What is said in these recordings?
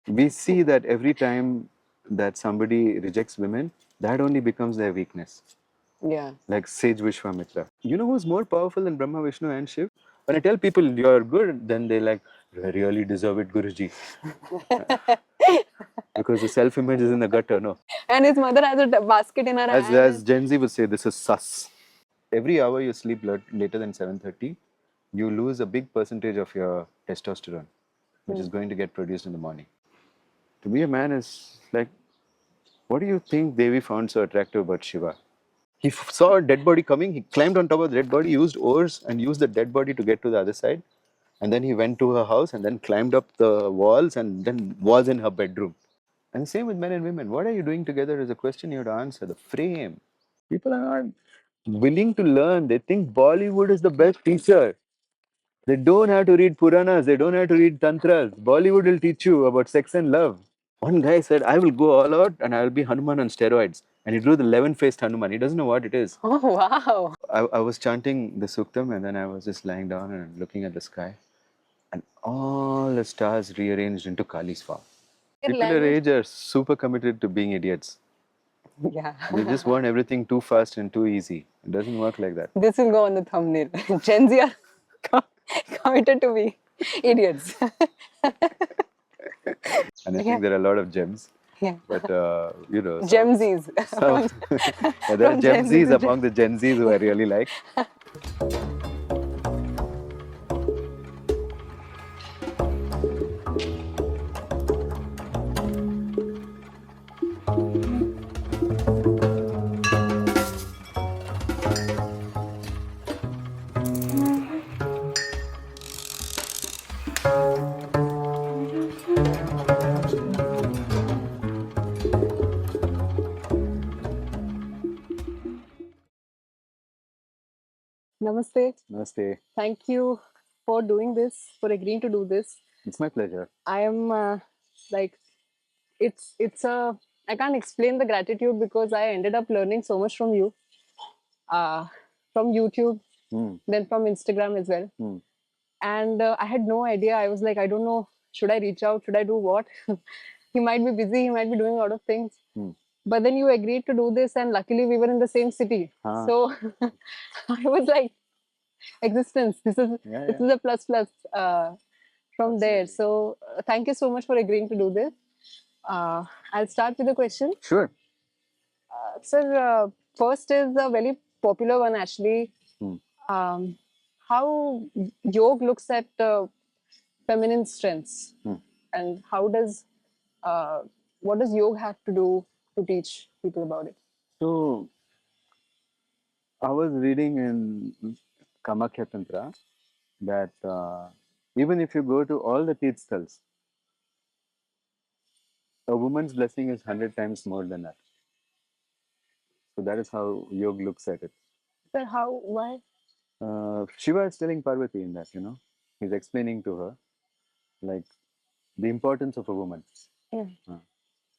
We see that every time that somebody rejects women, that only becomes their weakness. Yeah. Like Sage Vishwamitra. You know who's more powerful than Brahma, Vishnu, and Shiv? When I tell people you're good, then they like, I really deserve it, Guruji. Because the self-image is in the gutter, no? And his mother has a basket in her hand. As Gen Z would say, this is sus. Every hour you sleep later than 7:30, you lose a big percentage of your testosterone, which is going to get produced in the morning. To be a man is like, what do you think Devi found so attractive about Shiva? He saw a dead body coming, he climbed on top of the dead body, used oars and used the dead body to get to the other side. And then he went to her house and then climbed up the walls and then was in her bedroom. And the same with men and women. What are you doing together is a question you have to answer. The frame. People are not willing to learn. They think Bollywood is the best teacher. They don't have to read Puranas. They don't have to read Tantras. Bollywood will teach you about sex and love. One guy said, I will go all out and I will be Hanuman on steroids. And he drew the 11-faced Hanuman. He doesn't know what it is. Oh, wow. I was chanting the Suktam and then I was just lying down and looking at the sky. And all the stars rearranged into Kali's form. People our age are super committed to being idiots. Yeah. They just want everything too fast and too easy. It doesn't work like that. This will go on the thumbnail. Gen Z are committed to be idiots. And I think there are a lot of gems. Yeah. But, you know, Gem Zs. there are Gem Zs among the Gen Zs who I really like. Namaste. Namaste. Thank you for doing this, for agreeing to do this. It's my pleasure. I am like, it's a, I can't explain the gratitude because I ended up learning so much from you, from YouTube, then from Instagram as well. And I had no idea. I was like, I don't know, should I reach out? Should I do what? He might be busy. He might be doing a lot of things. But then you agreed to do this, and luckily we were in the same city. So I was like, existence. This is a plus plus from there. So thank you so much for agreeing to do this. I'll start with a question. Sure. Sir, first is a very popular one actually. How yoga looks at feminine strengths, and how does what does yoga have to do to teach people about it? So, I was reading in Kamakya Tantra that even if you go to all the Tirthas, a woman's blessing is 100 times more than that. So that is how yoga looks at it. Sir, how? Why? Shiva is telling Parvati in that, you know, he's explaining to her like the importance of a woman.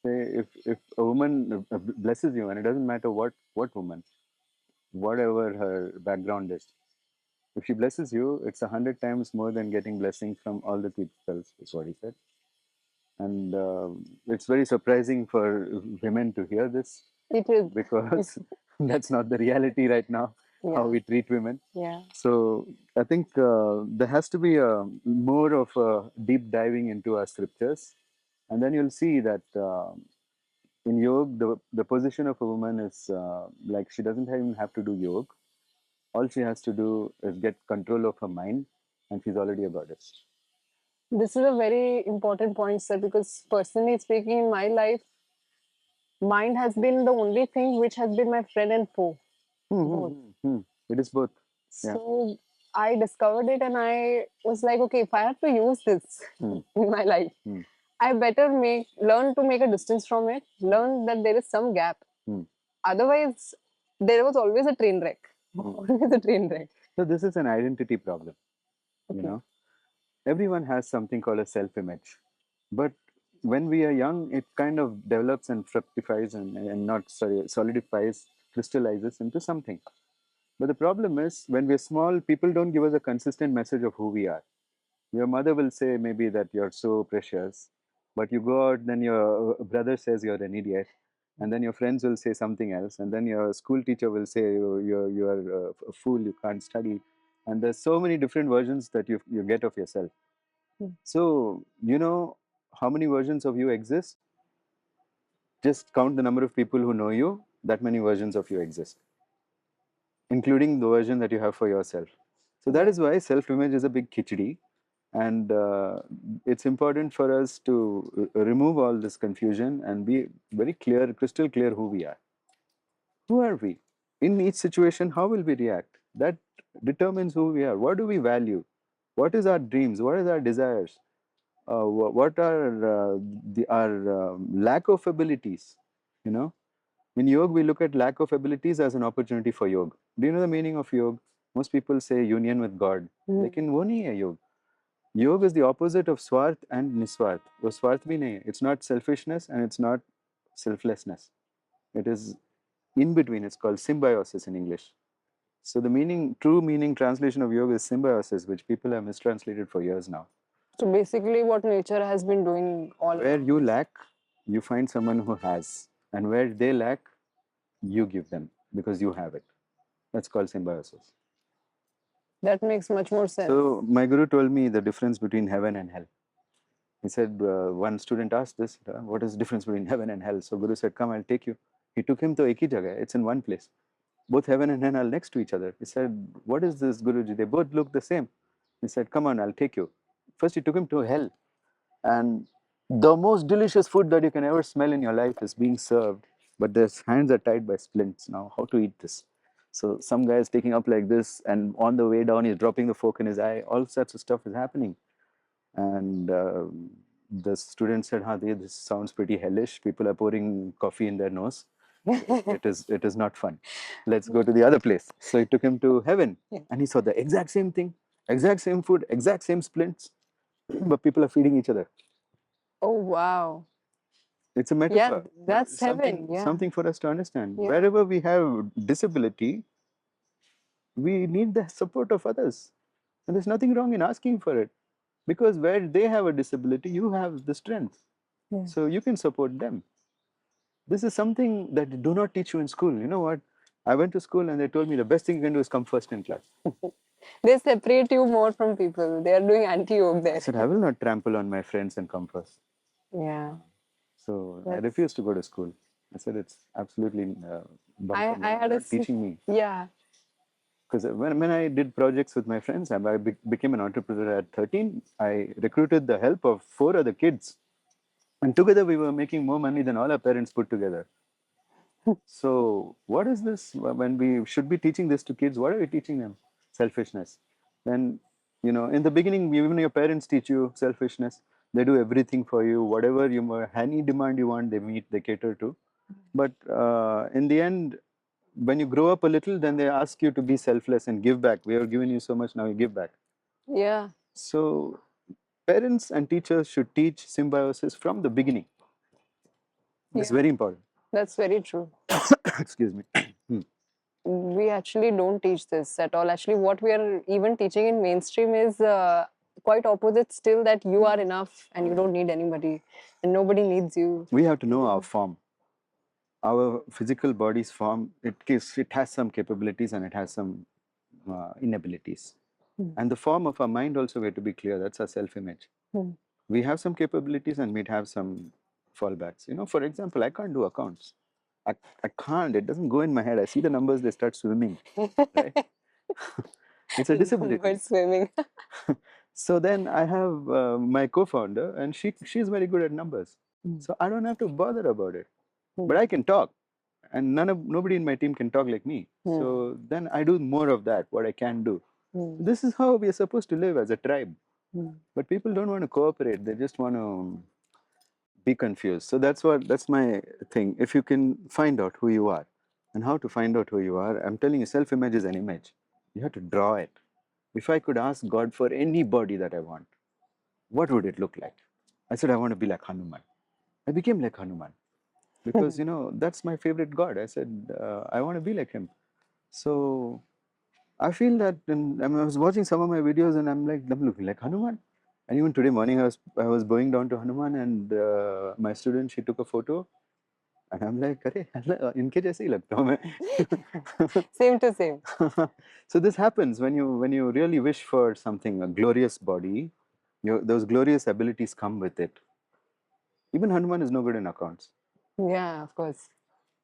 Say if a woman blesses you, and it doesn't matter what woman, whatever her background is, if she blesses you, it's 100 times more than getting blessings from all the Tirthas, is what he said. And it's very surprising for women to hear this. It is. Because that's not the reality right now, how we treat women. So I think there has to be more of a deep diving into our scriptures. And then you'll see that in yoga, the position of a woman is like she doesn't even have to do yoga. All she has to do is get control of her mind, and she's already a goddess. This is a very important point, sir, because personally speaking, in my life, mind has been the only thing which has been my friend and foe. It is both. So I discovered it and I was like, okay, if I have to use this in my life, I better learn to make a distance from it, learn that there is some gap. Otherwise, there was always a train wreck. Always a train wreck. So this is an identity problem. You know, everyone has something called a self-image, but when we are young, it kind of develops and fructifies and not solidifies, crystallizes into something. But the problem is when we're small, people don't give us a consistent message of who we are. Your mother will say maybe that you're so precious, But you go out, then your brother says you're an idiot, and then your friends will say something else, and then your school teacher will say you're a fool, you can't study, and there's so many different versions that you get of yourself. So you know how many versions of you exist? Just count the number of people who know you. That many versions of you exist, including the version that you have for yourself. So that is why self-image is a big khichdi, and it's important for us to remove all this confusion and be very clear, crystal clear who we are. Who are we? In each situation, how will we react? That determines who we are. What do we value? What is our dreams? What is our desires? What are our lack of abilities? You know, in yoga, we look at lack of abilities as an opportunity for yoga. Do you know the meaning of yoga? Most people say union with God. लेकिन वो नहीं है योग. Yoga is the opposite of swarth and niswarth. वो स्वार्थ भी नहीं है. It's not selfishness and it's not selflessness. It is in between. It's called symbiosis in English. So the meaning, true meaning translation of yoga is symbiosis, which people have mistranslated for years now. So basically, what nature has been doing all Where along. you lack, you find someone who has, and where they lack, you give them because you have it. That's called symbiosis. That makes much more sense. So my guru told me the difference between heaven and hell. He said, one student asked this, what is the difference between heaven and hell? So Guru said, come, I'll take you. He took him to ek hi jagah. It's in one place. Both heaven and hell are next to each other. He said, what is this, Guruji? They both look the same. He said, come on, I'll take you. First, he took him to hell. And the most delicious food that you can ever smell in your life is being served. But their hands are tied by splints. Now, how to eat this? So some guy is taking up like this, and on the way down, he's dropping the fork in his eye. All sorts of stuff is happening. And the student said, this sounds pretty hellish. People are pouring coffee in their nose. It is not fun. Let's go to the other place. So he took him to heaven, and he saw the exact same thing, exact same food, exact same splints, but people are feeding each other. Oh, wow. It's a metaphor. Yeah, that's heaven. Yeah. Something for us to understand. Yeah. Wherever we have disability, we need the support of others. And there's nothing wrong in asking for it. Because where they have a disability, you have the strength. Yeah. So you can support them. This is something that they do not teach you in school. You know what? I went to school and they told me the best thing you can do is come first in class. They separate you more from people. They are doing anti-yoga there. I said, I will not trample on my friends and come first. Yeah. So I refused to go to school. I said, it's absolutely I had a teaching me. Yeah. Because when I did projects with my friends, I became an entrepreneur at 13. I recruited the help of 4 other kids. And together we were making more money than all our parents put together. So what is this? When we should be teaching this to kids, what are we teaching them? Selfishness. Then, you know, in the beginning, even your parents teach you selfishness. They do everything for you. Whatever any demand you want, they meet, they cater to. But in the end, when you grow up a little, then they ask you to be selfless and give back. We have given you so much, now you give back. Yeah. So parents and teachers should teach symbiosis from the beginning. It's very important. That's very true. Excuse me. We actually don't teach this at all. Actually, what we are even teaching in mainstream is quite opposite still, that you are enough and you don't need anybody and nobody needs you. We have to know our form. Our physical body's form, it has some capabilities and it has some inabilities. And the form of our mind also, we have to be clear, that's our self-image. We have some capabilities and we'd have some fallbacks. You know, for example, I can't do accounts. I can't, it doesn't go in my head. I see the numbers, they start swimming. Right? It's a disability. Swimming. So then I have my co-founder, and she's very good at numbers. So I don't have to bother about it. But I can talk, and nobody in my team can talk like me. So then I do more of that, what I can do. This is how we are supposed to live as a tribe. But people don't want to cooperate. They just want to be confused. So that's my thing. If you can find out who you are and how to find out who you are, I'm telling you, self-image is an image. You have to draw it. If I could ask God for any body that I want, what would it look like? I said, I want to be like Hanuman. I became like Hanuman because, you know, that's my favorite God. I said, I want to be like him. So I feel that I was watching some of my videos and I'm looking like Hanuman. And even today morning, I was going down to Hanuman, and my student, she took a photo, and I'm like, अरे इनके जैसे ही लगता हूँ मैं. Same to same. So this happens when you really wish for something, a glorious body. Those glorious abilities come with it. Even Hanuman is no good in accounts. Yeah, of course.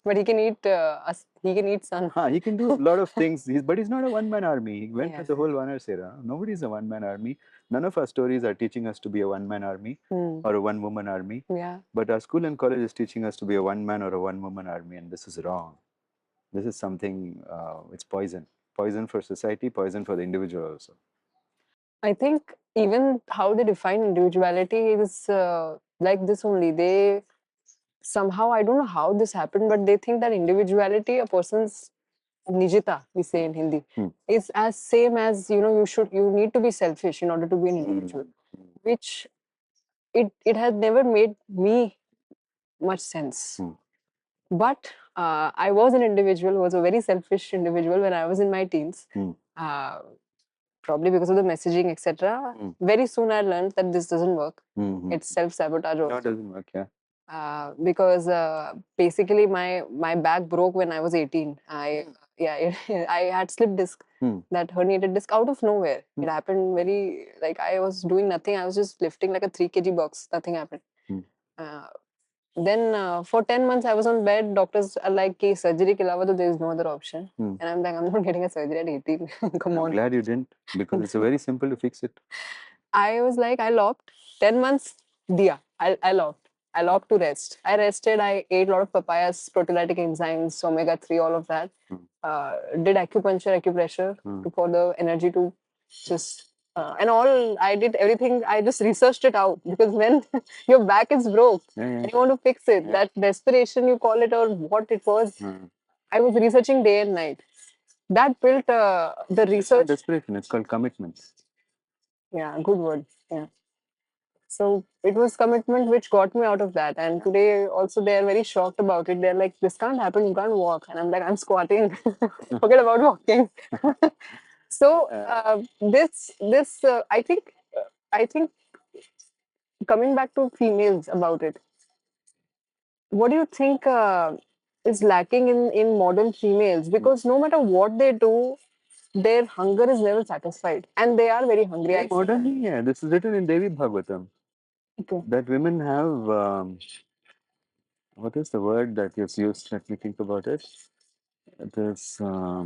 But he can eat us. He can eat sun. He can do a lot of things. But he's not a one-man army. He went Yeah. with the whole Vanasera. Nobody's a one-man army. None of our stories are teaching us to be a one-man army or a one-woman army. Yeah. But our school and college is teaching us to be a one-man or a one-woman army, and this is wrong. This is something, it's poison. Poison for society, poison for the individual also. I think even how they define individuality is like this only. They somehow, I don't know how this happened, but they think that individuality, a person's nijita, we say in Hindi, is as same as, you need to be selfish in order to be an individual, which it has never made me much sense. But I was an individual, was a very selfish individual when I was in my teens. Probably because of the messaging, etc. Very soon I learned that this doesn't work. It's self-sabotage also. No, it doesn't work, yeah. Because basically my back broke when I was 18. I had slip disc, that herniated disc out of nowhere. It happened very, like, I was doing nothing. I was just lifting like a 3 kg box. Nothing happened. Then for 10 months I was on bed. Doctors are like, "Ki surgery ke alawa to there is no other option." And I'm like, I'm not getting a surgery at 18. Come on. I'm glad you didn't, because it's very simple to fix it. I was like, I locked 10 months. Diya. I locked. I locked to rest. I rested. I ate a lot of papayas, proteolytic enzymes, omega-3, all of that. Did acupressure for the energy to just. And all, I did everything. I just researched it out, because when your back is broke and you want to fix it, that desperation you call it, or what it was, I was researching day and night. That built the It's not research. desperation, it's called commitment. Yeah, good word. Yeah. So it was commitment which got me out of that. And today also they are very shocked about it. They're like, this can't happen, you can't walk. And I'm like, I'm squatting. Forget about walking. So this I think coming back to females about it, what do you think is lacking in modern females? Because no matter what they do, their hunger is never satisfied, and they are very hungry. I see that. Modernly, yeah, this is written in Devi Bhagavatam. Okay. That women have, what is the word that is used? Let me think about it. It is uh,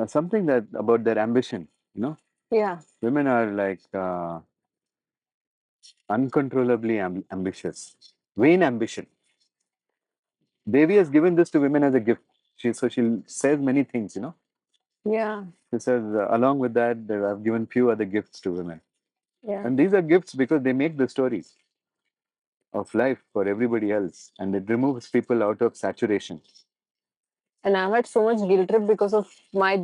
something that about their ambition, you know. Yeah. Women are like uncontrollably ambitious, vain ambition. Devi has given this to women as a gift. She says many things, you know. Yeah. She says, along with that, I've given few other gifts to women. Yeah. And these are gifts because they make the story of life for everybody else, and it removes people out of saturation. And I've had so much guilt trip because of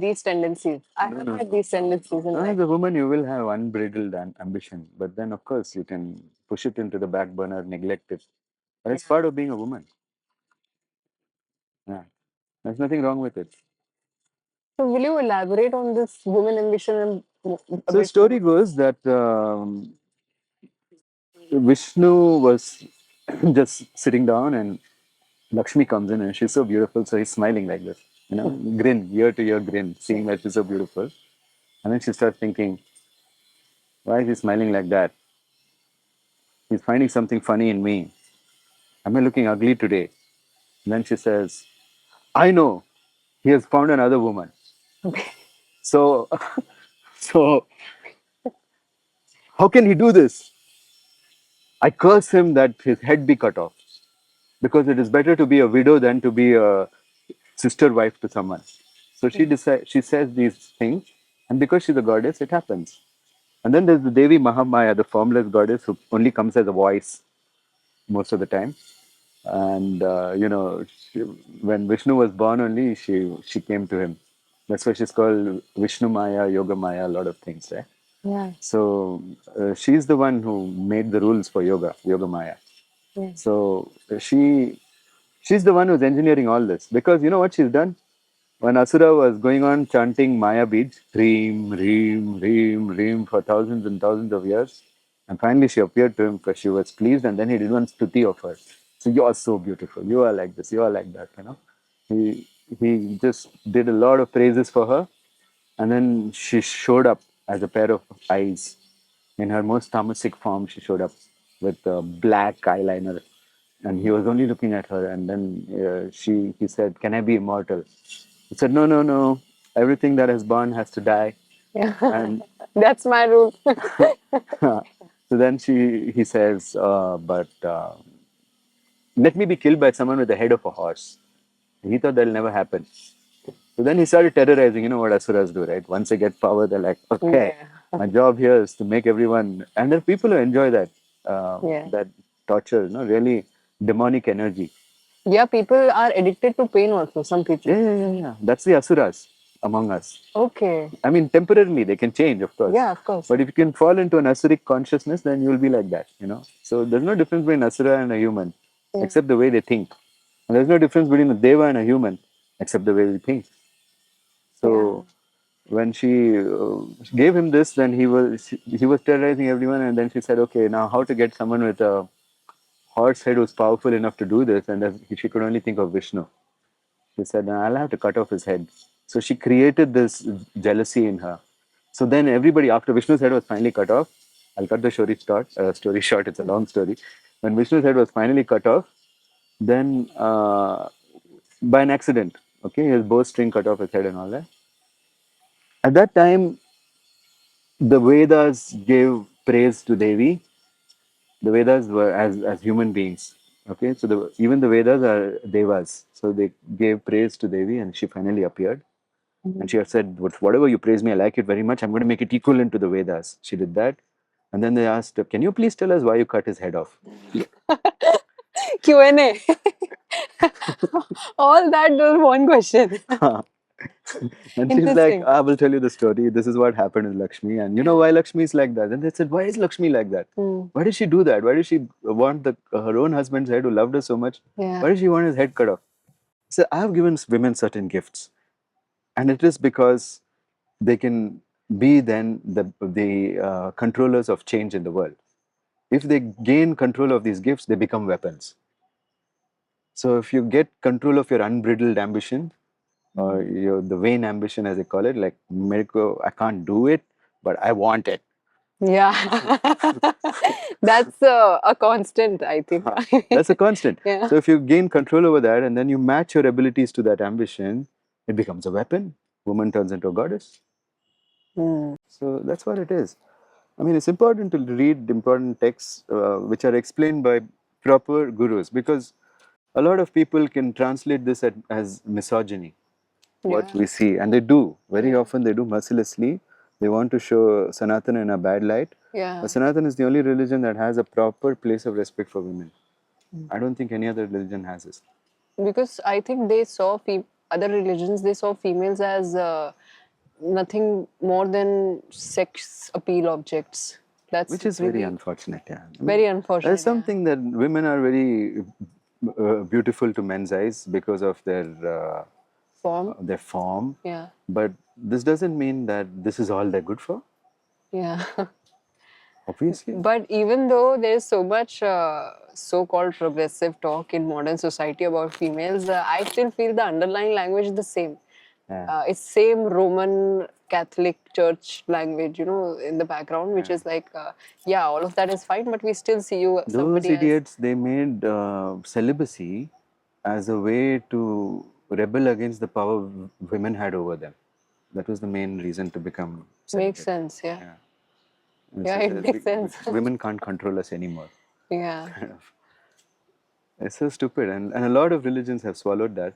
these tendencies. I have had these tendencies in life. As a woman, you will have unbridled ambition, but then, of course, you can push it into the back burner, neglect it. But it's part of being a woman. Yeah, there's nothing wrong with it. So will you elaborate on this woman ambition and a So the bit story goes that Vishnu was just sitting down, and Lakshmi comes in, and she's so beautiful, so he's smiling like this, you know, grin, ear to ear grin, seeing that she's so beautiful. And then she starts thinking, why is he smiling like that? He's finding something funny in me. Am I looking ugly today? And then she says, I know, he has found another woman. So, so how can he do this? I curse him that his head be cut off, because it is better to be a widow than to be a sister wife to someone. So she says these things, and because she's a goddess, it happens. And then there's the Devi Mahamaya, the formless goddess who only comes as a voice most of the time. And when Vishnu was born, only she came to him. That's why she's called Vishnu Maya, Yoga Maya, a lot of things, right? Yeah. So she's the one who made the rules for Yoga Maya. Yeah. So she's the one who's engineering all this, because you know what she's done? when Asura was going on chanting Maya beads, Reem, Reem, Reem, Reem, for thousands and thousands of years, and finally she appeared to him because she was pleased, and then he did one stuti of her. So you are so beautiful. You are like this. You are like that. You know, he just did a lot of praises for her, and then she showed up as a pair of eyes in her most tamasic form. She showed up with black eyeliner, and he was only looking at her. And then he said, "Can I be immortal?" He said, "No, no, no. Everything that is born has to die." And That's my rule. so then he says, "But let me be killed by someone with the head of a horse." He thought that'll never happen. So then he started terrorizing. You know what asuras do, right? Once they get power, they're like, "Okay, my job here is to make everyone." And there are people who enjoy that, that torture. Really demonic energy. Yeah, people are addicted to pain also, some people. Yeah. That's the asuras among us. Okay. I mean, temporarily they can change, of course. Yeah, of course. But if you can fall into an asuric consciousness, then you'll be like that. So there's no difference between asura and a human, except the way they think. And there's no difference between a deva and a human, except the way we think. So when she gave him this, then he was terrorizing everyone, and then she said, "Okay, now how to get someone with a horse head who's powerful enough to do this?" And she could only think of Vishnu. She said, "I'll have to cut off his head." So she created this jealousy in her. So then everybody, after Vishnu's head was finally cut off, I'll cut the story short, it's a long story. When Vishnu's head was finally cut off, then by an accident, okay, his bowstring cut off his head and all that. At that time, the Vedas gave praise to Devi. The Vedas were as human beings. Okay, so even the Vedas are devas. So they gave praise to Devi, and she finally appeared. And she had said, "Whatever you praise me, I like it very much. I'm going to make it equivalent to the Vedas." She did that. And then they asked, "Can you please tell us why you cut his head off?" Q&A. All that was one question. And she's like, "I will tell you the story. This is what happened with Lakshmi. And you know why Lakshmi is like that?" And they said, "Why is Lakshmi like that? Why did she do that? Why did she want her own husband's head who loved her so much? Why did she want his head cut off?" So I have given women certain gifts. And it is because they can be then the controllers of change in the world. If they gain control of these gifts, they become weapons. So if you get control of your unbridled ambition, or the vain ambition, as they call it, like, Mirko, I can't do it, but I want it. Yeah. That's a constant, I think. That's a constant. Yeah. So if you gain control over that and then you match your abilities to that ambition, it becomes a weapon. Woman turns into a goddess. So that's what it is. I mean, it's important to read important texts which are explained by proper gurus, because a lot of people can translate this as misogyny, what we see. And they do. Very often they do mercilessly. They want to show Sanatana in a bad light. But Sanatana is the only religion that has a proper place of respect for women. I don't think any other religion has this. Because I think they saw other religions, they saw females as nothing more than sex appeal objects. Which is very unfortunate, yeah. Very unfortunate. There's something that women are very beautiful to men's eyes because of their form. Yeah. But this doesn't mean that this is all they're good for. Yeah. Obviously. But even though there's so much so-called progressive talk in modern society about females, I still feel the underlying language is the same. It's same Roman Catholic Church language, in the background, which is like, all of that is fine, but we still see you Those idiots, they made celibacy as a way to rebel against the power women had over them. That was the main reason to become celibate. Makes sense, yeah. Yeah, it makes sense. Women can't control us anymore. Yeah. It's so stupid. And a lot of religions have swallowed that.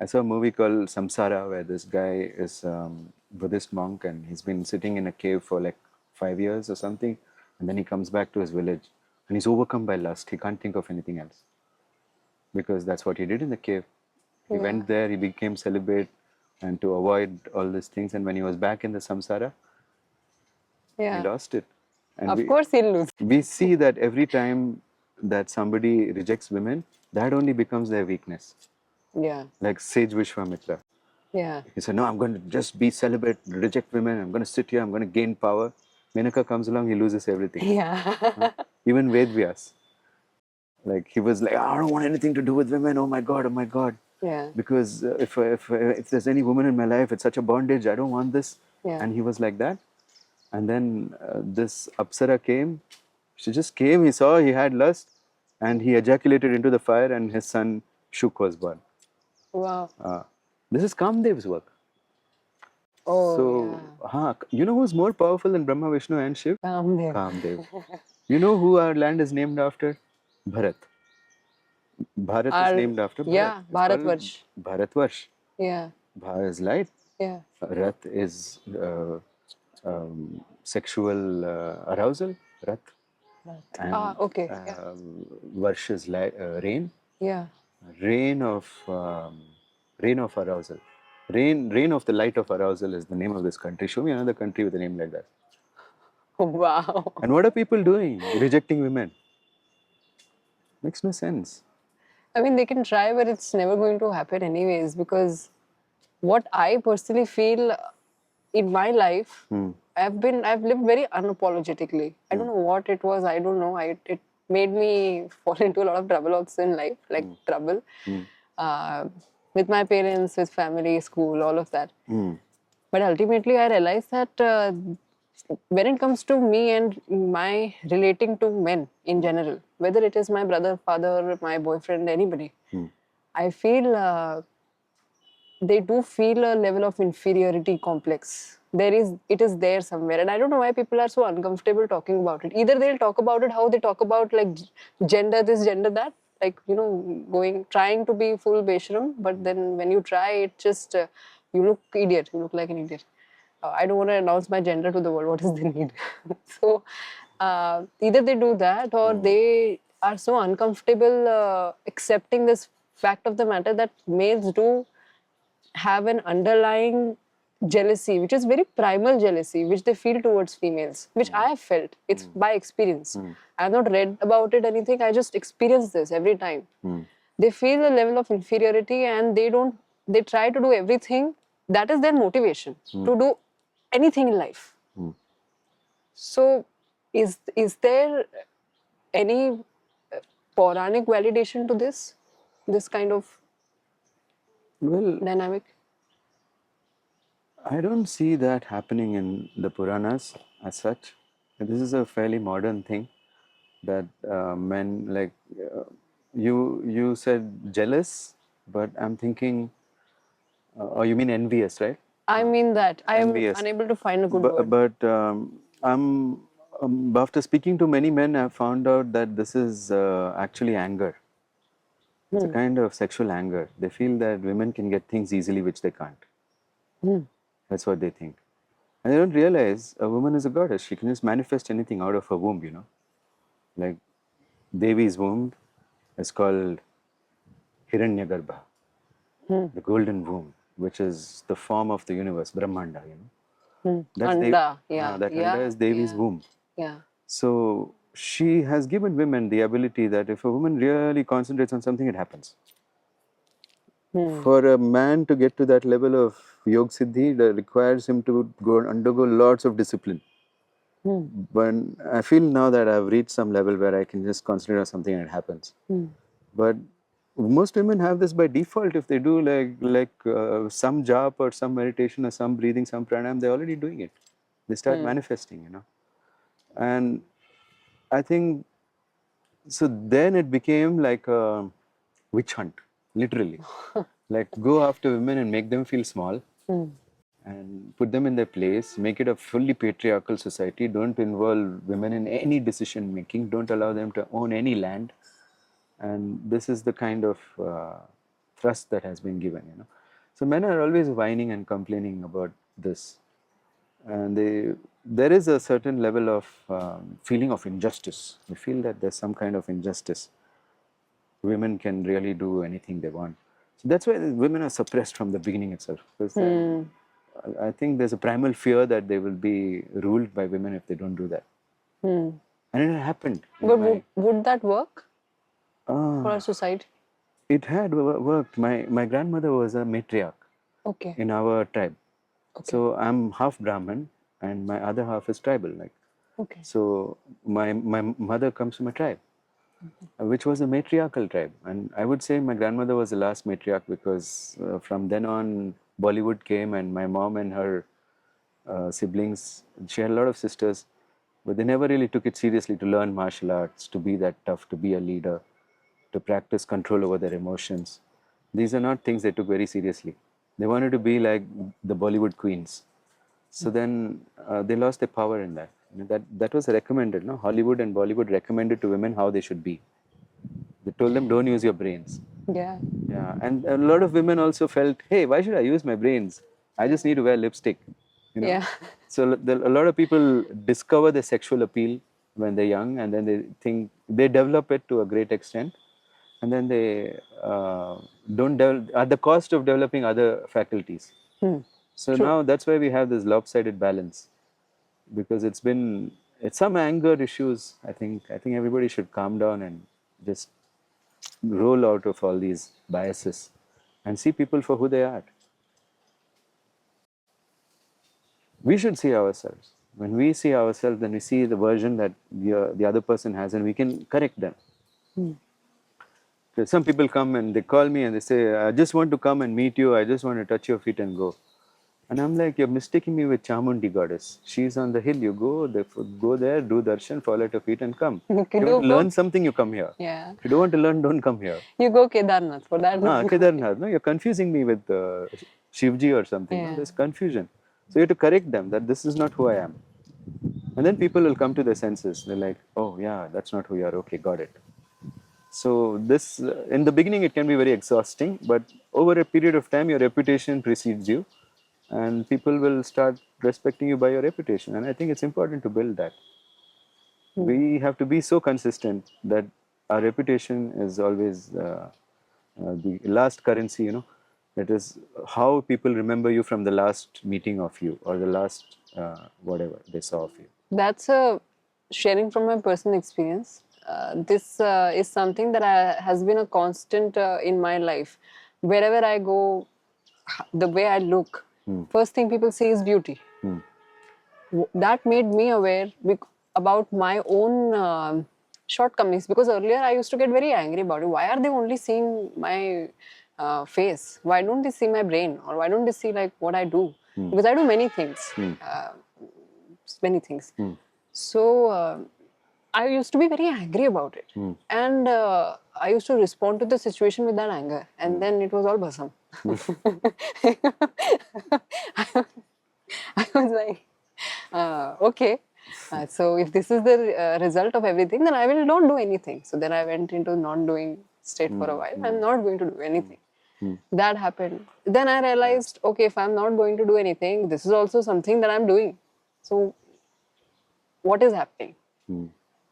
I saw a movie called Samsara where this guy is Buddhist monk and he's been sitting in a cave for like 5 years or something. And then he comes back to his village and he's overcome by lust. He can't think of anything else. Because that's what he did in the cave. He went there, he became celibate and to avoid all these things. And when he was back in the samsara, he lost it. And of course he'll lose. We see that every time that somebody rejects women, that only becomes their weakness. Yeah. Like sage Vishwamitra. Yeah. He said, no, I'm going to just be celibate, reject women. I'm going to sit here. I'm going to gain power. Menaka comes along, he loses everything. Yeah. Even Ved Vyas. Like, he was like, I don't want anything to do with women. Oh my God, oh my God. Yeah. Because if there's any woman in my life, it's such a bondage. I don't want this. Yeah. And he was like that. And then this Apsara came. She just came. He saw he had lust, and he ejaculated into the fire, and his son Shuk was born. Wow. This is Kamdev's work. Oh, So, you know who's more powerful than Brahma, Vishnu, and Shiv? yeah. Kamdev. You know who our land is named after? Bharat. Bharat is named after Bharat. Yeah, It's called Bharatvarsh. Bharatvarsh. Yeah. Bha is light. Yeah. Rat is sexual arousal. Rat. And Okay. Yeah. Varsh is rain. Yeah. Rain of arousal. Rain of the light of arousal is the name of this country. Show me another country with a name like that. Wow. And what are people doing? Rejecting women. Makes no sense. I mean, they can try, but it's never going to happen anyways, because what I personally feel in my life, I've lived very unapologetically. I don't know what it was. I don't know. It made me fall into a lot of trouble also in life, like trouble uh, with my parents, with family, school, all of that. But ultimately, I realized that when it comes to me and my relating to men in general, whether it is my brother, father, my boyfriend, anybody, I feel they do feel a level of inferiority complex. It is there somewhere, and I don't know why people are so uncomfortable talking about it. Either they'll talk about it how they talk about like gender this, gender that, like trying to be full Beshram, but then when you try, it just you look idiot. You look like an idiot. I don't want to announce my gender to the world. What is the need? So either they do that, or they are so uncomfortable accepting this fact of the matter that males do have an underlying jealousy, which is very primal jealousy, which they feel towards females, which I have felt. It's by experience. I have not read about it, anything. I just experience this every time. They feel a level of inferiority, and they try to do everything. That is their motivation to do anything in life. So, is there any Puranic validation to this kind of Well, dynamic? I don't see that happening in the Puranas as such. This is a fairly modern thing that men like you said jealous, but I'm thinking, or you mean envious, right? I mean that I am Envious. unable to find a good word. But I'm after speaking to many men, I've found out that this is actually anger. It's a kind of sexual anger. They feel that women can get things easily which they can't. That's what they think. And they don't realize a woman is a goddess. She can just manifest anything out of her womb, you know. Like Devi's womb is called Hiranyagarbha, the golden womb, which is the form of the universe, Brahmanda, you know. That's Anda, that Anda is Devi's womb. Yeah. So she has given women the ability that if a woman really concentrates on something, it happens. For a man to get to that level of Yog Siddhi, that requires him to undergo lots of discipline. But I feel now that I've reached some level where I can just concentrate on something and it happens. But most women have this by default. If they do some jap or some meditation or some breathing, some pranayam, they're already doing it. They start manifesting, you know. And I think, so then it became like a witch hunt, literally. Like go after women and make them feel small and put them in their place, make it a fully patriarchal society. Don't involve women in any decision making, don't allow them to own any land. And this is the kind of thrust that has been given, you know. So men are always whining and complaining about this. And there is a certain level of feeling of injustice. They feel that there's some kind of injustice. Women can really do anything they want. So that's why women are suppressed from the beginning itself. Because I think there's a primal fear that they will be ruled by women if they don't do that. And it happened. But would that work for our society? It had worked. My grandmother was a matriarch. Okay. in our tribe. Okay. So I'm half Brahmin and my other half is tribal. Like, Okay. so my mother comes from a tribe, which was a matriarchal tribe. And I would say my grandmother was the last matriarch because from then on, Bollywood came and my mom and her siblings, she had a lot of sisters, but they never really took it seriously to learn martial arts, to be that tough, to be a leader, to practice control over their emotions. These are not things they took very seriously. They wanted to be like the Bollywood queens. So then they lost their power in that. That was recommended. No, Hollywood and Bollywood recommended to women how they should be. They told them, don't use your brains. Yeah. Yeah, and a lot of women also felt, hey, why should I use my brains? I just need to wear lipstick, you know. Yeah. So a lot of people discover their sexual appeal when they're young, and then they think they develop it to a great extent, and then they don't develop at the cost of developing other faculties. So True. now that's why we have this lopsided balance, because it's some anger issues. I think everybody should calm down and just roll out of all these biases and see people for who they are. We should see ourselves. When we see ourselves, then we see the version that the other person has, and we can correct them. So some people come and they call me and they say, I just want to come and meet you. I just want to touch your feet and go. And I'm like, you're mistaking me with Chamundi goddess. She's on the hill. You go there, do darshan, fall at her feet and come. If you want to learn something, you come here. Yeah. If you don't want to learn, don't come here. You go Kedarnath for that. Kedarnath, no, you're confusing me with Shivji or something. Yeah. No? There's confusion. So you have to correct them that this is not who I am. And then people will come to their senses. They're like, oh yeah, that's not who you are. Okay, got it. So this, in the beginning, it can be very exhausting, but over a period of time, your reputation precedes you, and people will start respecting you by your reputation. And I think it's important to build that. We have to be so consistent that our reputation is always the last currency, that is how people remember you from the last meeting of you or the last whatever they saw of you. That's sharing from my personal experience. This is something that has been a constant in my life. Wherever I go, the way I look, first thing people say is beauty. That made me aware about my own shortcomings, because earlier I used to get very angry about it. Why are they only seeing my face? Why don't they see my brain? Or why don't they see like what I do? Because I do many things. Many things. So I used to be very angry about it. And I used to respond to the situation with that anger. And then it was all basam. I was like, okay. So if this is the result of everything, then I will not do anything. So then I went into not doing state for a while. I'm not going to do anything. That happened. Then I realized, okay, if I'm not going to do anything, this is also something that I'm doing. So what is happening?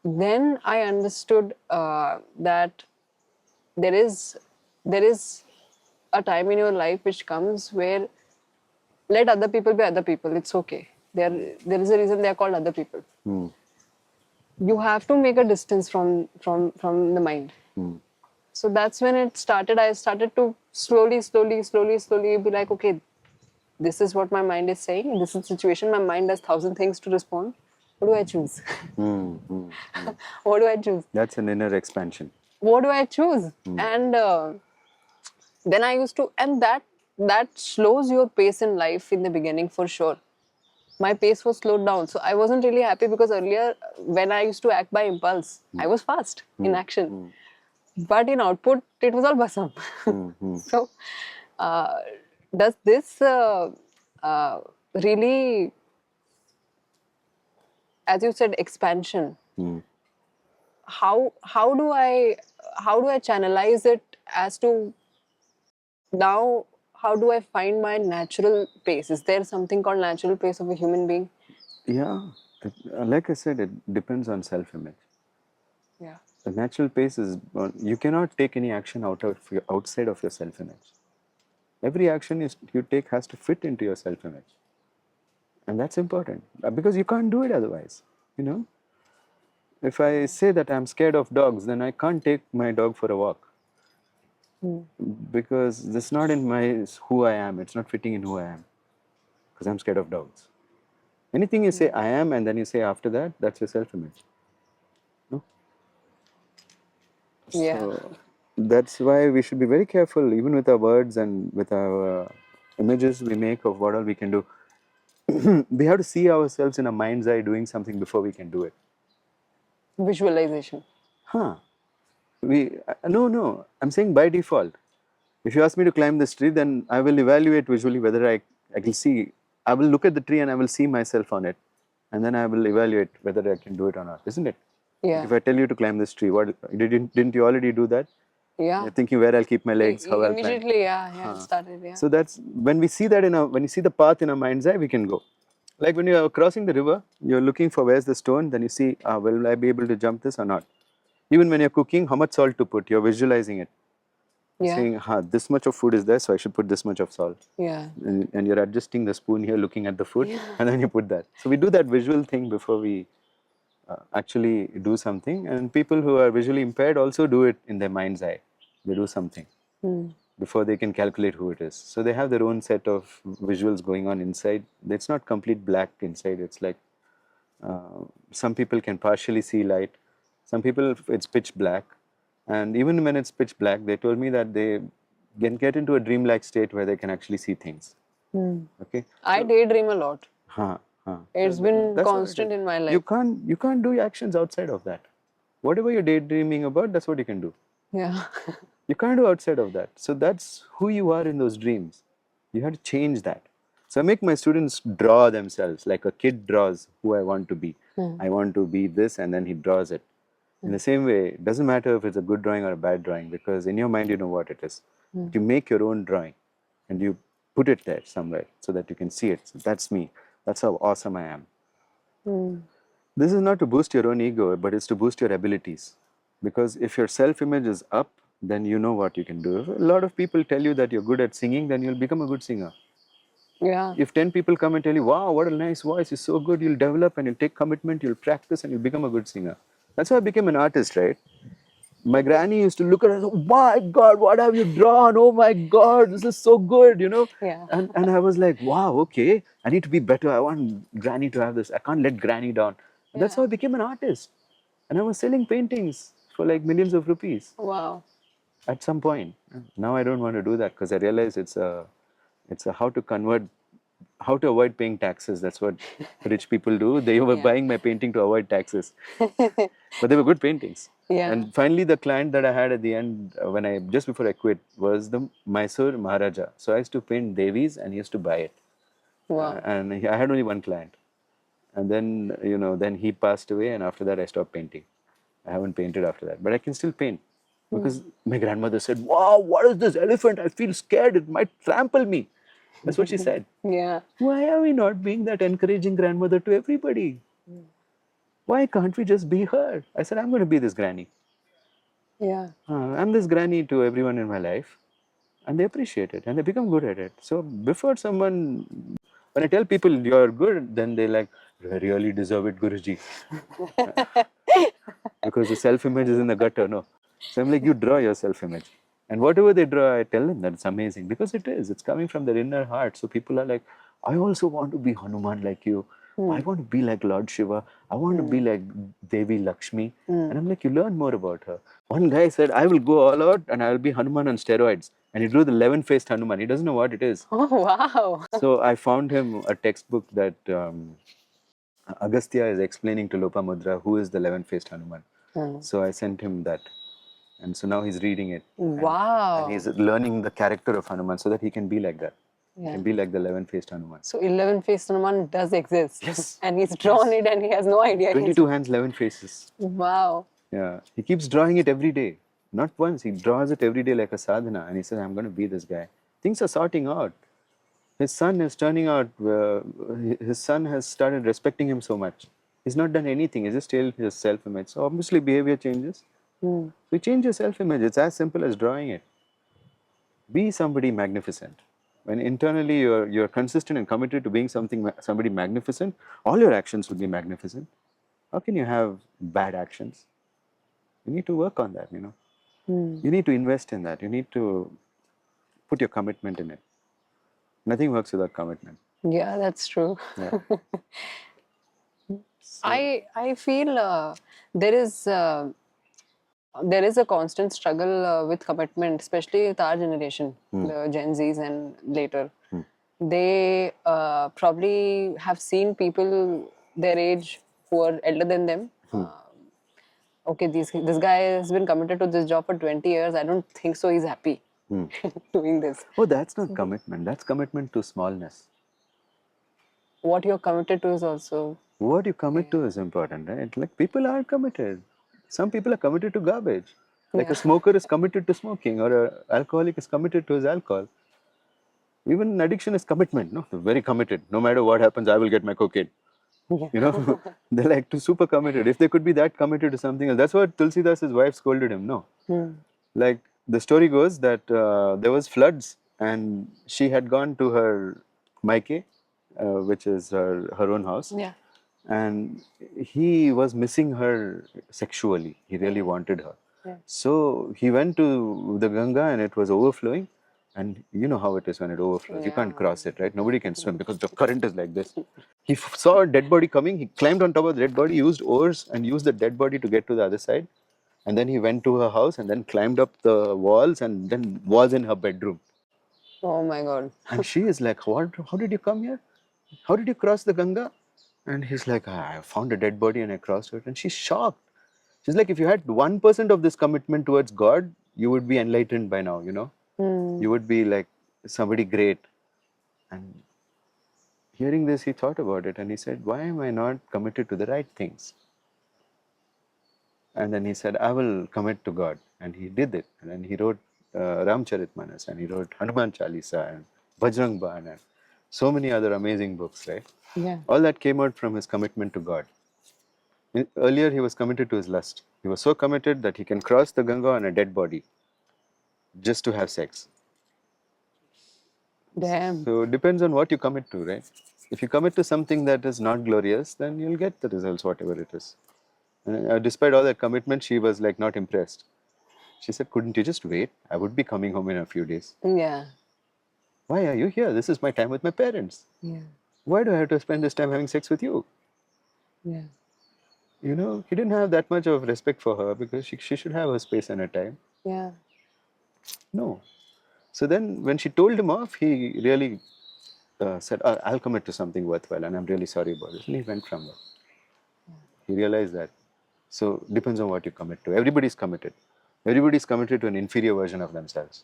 Then I understood that there is a time in your life which comes where let other people be other people. It's okay. There is a reason they are called other people. You have to make a distance from the mind. So that's when it started. I started to slowly be like, okay, this is what my mind is saying. In this situation, my mind has 1,000 things to respond. What do I choose? What do I choose? That's an inner expansion. What do I choose? And then I used to, and that slows your pace in life in the beginning for sure. My pace was slowed down. So I wasn't really happy, because earlier when I used to act by impulse, I was fast in action. But in output, it was all basam. So does this really, as you said, expansion, how do I channelize it as to now, how do I find my natural pace? Is there something called natural pace of a human being? Yeah, like I said, it depends on self-image. Yeah. The natural pace is, you cannot take any action outside of your self-image. Every action you take has to fit into your self-image. And that's important, because you can't do it otherwise, If I say that I'm scared of dogs, then I can't take my dog for a walk. Because that's not in my who I am. It's not fitting in who I am. Because I'm scared of doubts. Anything you say I am and then you say after that, that's your self-image. No? Yeah. So that's why we should be very careful, even with our words and with our images we make of what all we can do. We have to see ourselves in a mind's eye doing something before we can do it. Visualization. Huh. No. I'm saying by default. If you ask me to climb this tree, then I will evaluate visually whether I can see. I will look at the tree and I will see myself on it. And then I will evaluate whether I can do it or not, isn't it? Like Yeah. if I tell you to climb this tree, what didn't you already do that? Yeah. You're thinking where I'll keep my legs, how I'll climb. Immediately, yeah, it started, yeah. So that's when we see that when you see the path in our mind's eye, we can go. Like when you're crossing the river, you're looking for where's the stone, then you see, will I be able to jump this or not? Even when you're cooking, how much salt to put, you're visualizing it. Yeah. Saying, this much of food is there, so I should put this much of salt. Yeah. And you're adjusting the spoon here, looking at the food, and then you put that. So we do that visual thing before we actually do something. And people who are visually impaired also do it in their mind's eye. They do something before they can calculate who it is. So they have their own set of visuals going on inside. It's not complete black inside. It's like some people can partially see light. Some people, it's pitch black. And even when it's pitch black, they told me that they can get into a dreamlike state where they can actually see things. Okay. I daydream a lot. Huh. It's been That's what it constant is. in my life. You can't do actions outside of that. Whatever you're daydreaming about, that's what you can do. Yeah. You can't do outside of that. So that's who you are in those dreams. You have to change that. So I make my students draw themselves like a kid draws who I want to be. I want to be this, and then he draws it. In the same way, it doesn't matter if it's a good drawing or a bad drawing, because in your mind you know what it is. You make your own drawing and you put it there somewhere so that you can see it. So that's me. That's how awesome I am. This is not to boost your own ego, but it's to boost your abilities. Because if your self-image is up, then you know what you can do. If a lot of people tell you that you're good at singing, then you'll become a good singer. Yeah. If 10 people come and tell you, wow, what a nice voice, you're so good, you'll develop and you'll take commitment, you'll practice and you'll become a good singer. That's how I became an artist, right? My granny used to look at us, oh my God, what have you drawn? Oh my God, this is so good, you know? Yeah. And I was like, wow, okay, I need to be better. I want granny to have this. I can't let granny down. And that's how I became an artist. And I was selling paintings for like millions of rupees. Wow. At some point. Now I don't want to do that because I realize it's a how to avoid paying taxes. That's what rich people do. They were buying my painting to avoid taxes. But they were good paintings. Yeah. And finally, the client that I had at the end, just before I quit, was the Mysore Maharaja. So I used to paint Devis and he used to buy it. Wow. I had only one client. And then, then he passed away, and after that I stopped painting. I haven't painted after that, but I can still paint. Because my grandmother said, wow, what is this elephant? I feel scared. It might trample me. That's what she said. Yeah. Why are we not being that encouraging grandmother to everybody? Why can't we just be her? I said, I'm going to be this granny. Yeah. I'm this granny to everyone in my life. And they appreciate it and they become good at it. So before when I tell people you're good, then they like, I really deserve it, Guruji. Because the self-image is in the gutter, no. So I'm like, you draw your self-image. And whatever they draw, I tell them that it's amazing because it is. It's coming from their inner heart. So people are like, I also want to be Hanuman like you. I want to be like Lord Shiva. I want to be like Devi Lakshmi. And I'm like, you learn more about her. One guy said, I will go all out and I will be Hanuman on steroids. And he drew the 11-faced Hanuman. He doesn't know what it is. Oh, wow. So I found him a textbook that Agastya is explaining to Lopamudra who is the 11-faced Hanuman. So I sent him that. And so now he's reading it. Wow. And he's learning the character of Hanuman so that he can be like that. He can be like the 11-faced Hanuman. So 11-faced Hanuman does exist. Yes. And he's drawn it and he has no idea. 22 hands, 11 faces. Wow. Yeah. He keeps drawing it every day. Not once. He draws it every day like a sadhana. And he says, I'm going to be this guy. Things are sorting out. His son is turning out, his son has started respecting him so much. He's not done anything. He's just still his self-image. So obviously behavior changes. So you change your self-image. It's as simple as drawing it. Be somebody magnificent. When internally you're consistent and committed to being somebody magnificent, all your actions will be magnificent. How can you have bad actions? You need to work on that, You need to invest in that. You need to put your commitment in it. Nothing works without commitment. Yeah, that's true. Yeah. I feel there is a constant struggle with commitment, especially with our generation, the Gen Zs and later. They probably have seen people their age who are elder than them. Okay, this guy has been committed to this job for 20 years. I don't think so. He's happy doing this. Oh, that's not commitment. That's commitment to smallness. What you're committed to is also. What you commit to is important, right? Like people are committed. Some people are committed to garbage. Like a smoker is committed to smoking, or an alcoholic is committed to his alcohol. Even addiction is commitment, no? They're very committed. No matter what happens, I will get my cocaine. You know, they're like too super committed. If they could be that committed to something else, that's what Tulsidas's wife scolded him. No, like the story goes that there was floods, and she had gone to her maike, which is her own house. Yeah. And he was missing her sexually. He really wanted her. Yeah. So he went to the Ganga and it was overflowing. And you know how it is when it overflows. You can't cross it, right? Nobody can swim because the current is like this. He saw a dead body coming. He climbed on top of the dead body, used oars and used the dead body to get to the other side. And then he went to her house and then climbed up the walls and then was in her bedroom. Oh my God. And she is like, what? How did you come here? How did you cross the Ganga? And he's like, I found a dead body and I crossed it. And she's shocked. She's like, if you had 1% of this commitment towards God, you would be enlightened by now, you know? You would be like somebody great. And hearing this, he thought about it and he said, why am I not committed to the right things? And then he said, I will commit to God. And he did it. And then he wrote Ramcharitmanas and he wrote Hanuman Chalisa and Bajrang Baan and so many other amazing books, right? Yeah. All that came out from his commitment to God. Earlier, he was committed to his lust. He was so committed that he can cross the Ganga on a dead body just to have sex. Damn. So it depends on what you commit to, right? If you commit to something that is not glorious, then you'll get the results, whatever it is. And, despite all that commitment, she was like not impressed. She said, couldn't you just wait? I would be coming home in a few days. Yeah. Why are you here? This is my time with my parents. Yeah. Why do I have to spend this time having sex with you? Yeah. You know, he didn't have that much of respect for her because she should have her space and her time. Yeah. No. So then when she told him off, he really said, I'll commit to something worthwhile and I'm really sorry about it. And he went from her. He realized that. So depends on what you commit to. Everybody's committed. Everybody's committed to an inferior version of themselves.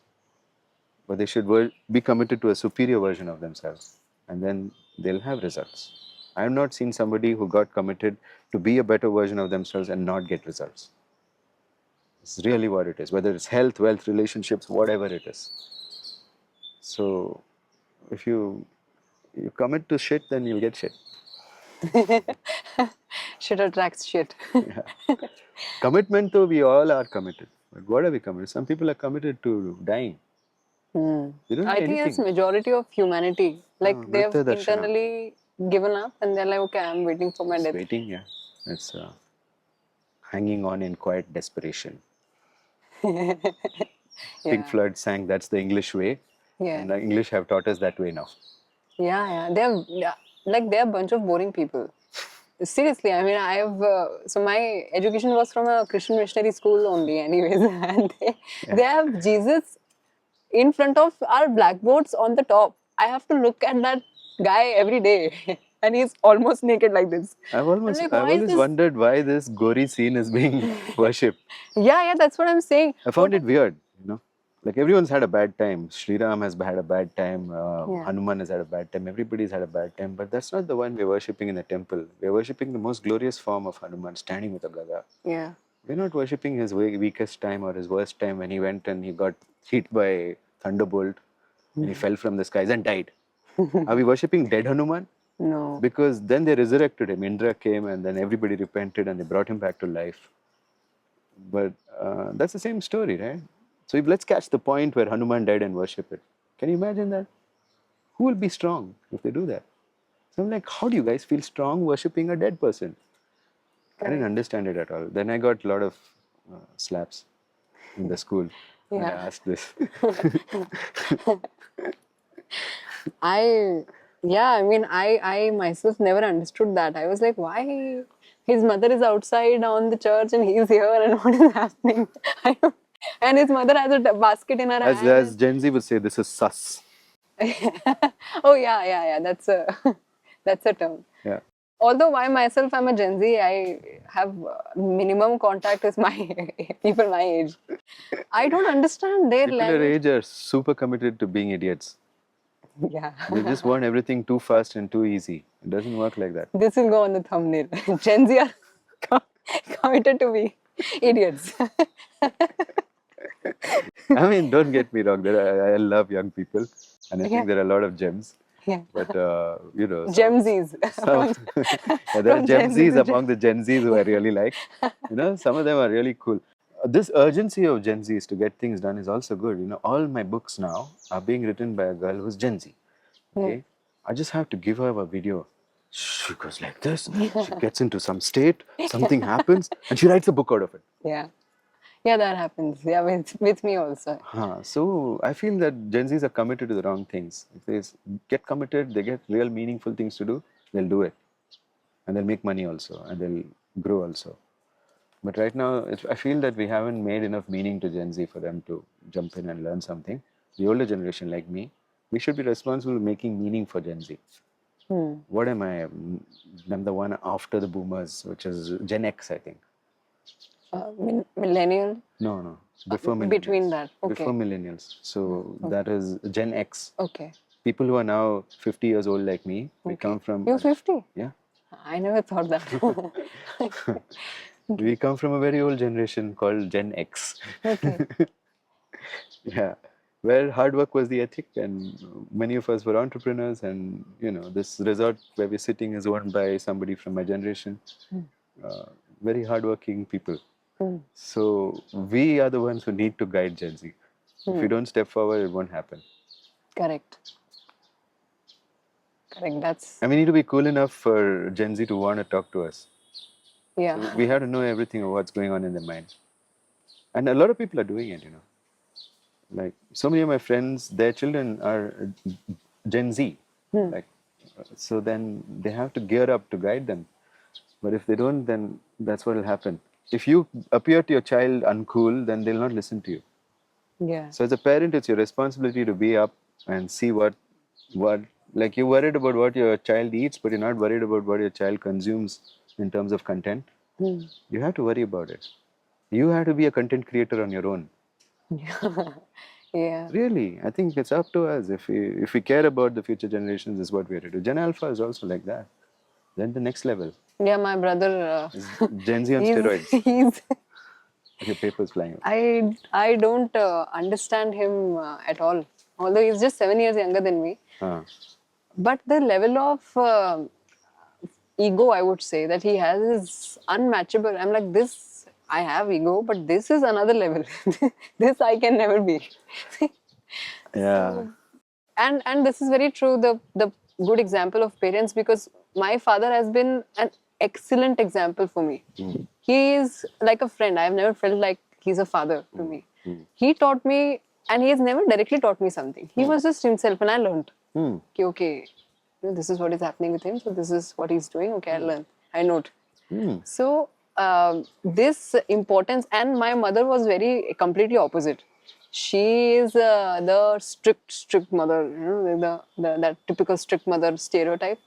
But they should be committed to a superior version of themselves. And then they'll have results. I have not seen somebody who got committed to be a better version of themselves and not get results. It's really what it is, whether it's health, wealth, relationships, whatever it is. So if you commit to shit, then you'll get shit. Shit attracts shit. Yeah. Commitment, though, we all are committed. But what are we committed? Some people are committed to dying. They don't I do think it's anything. majority of humanity. Like they've Vritta Darshanam. internally given up and they're like, okay, I'm waiting for my It's death. waiting, yeah. It's hanging on in quiet desperation. Pink Floyd sang, that's the English way. Yeah. And the English have taught us that way now. Yeah. They're a bunch of boring people. Seriously, I mean, so my education was from a Christian missionary school only, anyways, and they have Jesus in front of our blackboards on the top. I have to look at that guy every day, and he's almost naked like this. I've like, always wondered why this gory scene is being worshipped. Yeah, that's what I'm saying. I found it weird, you know. Like everyone's had a bad time. Sri Ram has had a bad time. Hanuman has had a bad time. Everybody's had a bad time. But that's not the one we're worshipping in the temple. We're worshipping the most glorious form of Hanuman, standing with a gada. Yeah. We're not worshipping his weakest time or his worst time when he went and he got hit by thunderbolt and he fell from the skies and died. Are we worshipping dead Hanuman? No. Because then they resurrected him. Indra came and then everybody repented and they brought him back to life. But that's the same story, right? So let's catch the point where Hanuman died and worship it. Can you imagine that? Who will be strong if they do that? So I'm like, how do you guys feel strong worshipping a dead person? I didn't understand it at all. Then I got a lot of slaps. in the school when I asked this. I mean, I myself never understood that. I was like, why his mother is outside on the church and he's here, and what is happening? I don't, and his mother has a basket in her As hand. Gen Z would say, this is sus. Oh yeah. That's a that's a term. Yeah. Although I myself am a Gen Z, I have minimum contact with my people my age. I don't understand their People our language. age are super committed to being idiots. Yeah. They just want everything too fast and too easy. It doesn't work like that. This will go on the thumbnail. Gen Z are committed to be idiots. I mean, don't get me wrong. I love young people, and I Yeah. think there are a lot of gems. Yeah. But you know, Gem Zs. yeah, there are from Gen Gen Z Zs to among the Gen Zs who I really like. You know, some of them are really cool. This urgency of Gen Zs to get things done is also good. You know, all my books now are being written by a girl who's Gen Z. Okay, I just have to give her a video. She goes like this. She gets into some state. Something happens, and she writes a book out of it. Yeah. Yeah, that happens. Yeah, with me also. So I feel that Gen Zs are committed to the wrong things. If they get committed, they get real meaningful things to do, they'll do it. And they'll make money also, and they'll grow also. But right now, I feel that we haven't made enough meaning to Gen Z for them to jump in and learn something. The older generation, like me, we should be responsible for making meaning for Gen Z. What am I? I'm the one after the boomers, which is Gen X, I think. Millennial? No. Before millennials. Between that. Okay. Before millennials. So that is Gen X. Okay. People who are now 50 years old like me, we come from... You're 50? Yeah. I never thought that. We come from a very old generation called Gen X. Okay. Yeah. Where hard work was the ethic, and many of us were entrepreneurs, and you know, this resort where we're sitting is owned by somebody from my generation. Very hardworking people. So we are the ones who need to guide Gen Z. If we don't step forward, it won't happen. Correct. That's... I mean, we need to be cool enough for Gen Z to want to talk to us. Yeah. So we have to know everything of what's going on in their mind. And a lot of people are doing it, you know. Like, so many of my friends, their children are Gen Z. Like, so then they have to gear up to guide them. But if they don't, then that's what will happen. If you appear to your child uncool, then they'll not listen to you. Yeah. So as a parent, it's your responsibility to be up and see what like, you're worried about what your child eats, but you're not worried about what your child consumes in terms of content. You have to worry about it. You have to be a content creator on your own. Yeah. Really, I think it's up to us. If we care about the future generations, is what we have to do. Gen Alpha is also like that. Then the next level. Yeah, my brother... Gen Z on steroids. He's... Your paper's flying. I don't understand him at all. Although he's just 7 years younger than me. But the level of ego, I would say, that he has is unmatchable. I'm like, this, I have ego, but this is another level. This I can never be. Yeah. And this is very true, the good example of parents, because my father has been an excellent example for me. He is like a friend. I've never felt like he's a father to me. He taught me, and he has never directly taught me something. He was just himself, and I learned. Okay, this is what is happening with him, so this is what he's doing. Okay, I learn. I note. So this importance, and my mother was very completely opposite. She is the strict mother, you know, that typical strict mother stereotype.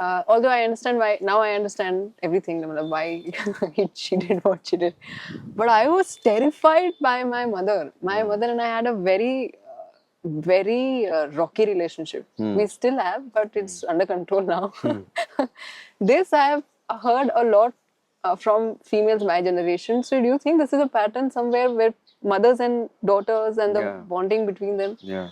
Although I understand why, now I understand everything, why she did what she did. But I was terrified by my mother. My mother and I had a very rocky relationship. We still have, but it's under control now. This I have heard a lot from females my generation. So do you think this is a pattern somewhere where mothers and daughters and the bonding between them? Yeah.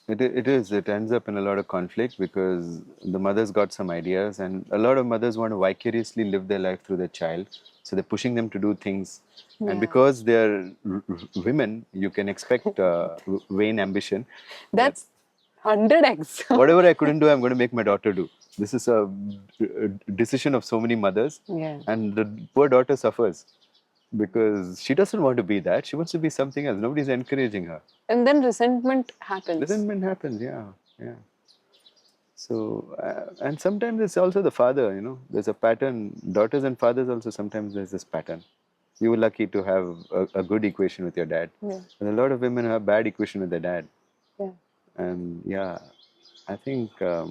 It is. It ends up in a lot of conflict because the mother's got some ideas, and a lot of mothers want to vicariously live their life through their child. So they're pushing them to do things. And because they're women, you can expect vain ambition. That's 100x. Whatever I couldn't do, I'm going to make my daughter do. This is a decision of so many mothers. Yeah. And the poor daughter suffers. because she doesn't want to be that. She wants to be something else. Nobody's encouraging her. And then resentment happens. Resentment happens, yeah. So, and sometimes it's also the father, you know. There's a pattern. Daughters and fathers also, sometimes there's this pattern. You were lucky to have a good equation with your dad. Yeah. And a lot of women have bad equation with their dad. Yeah. And yeah, I think a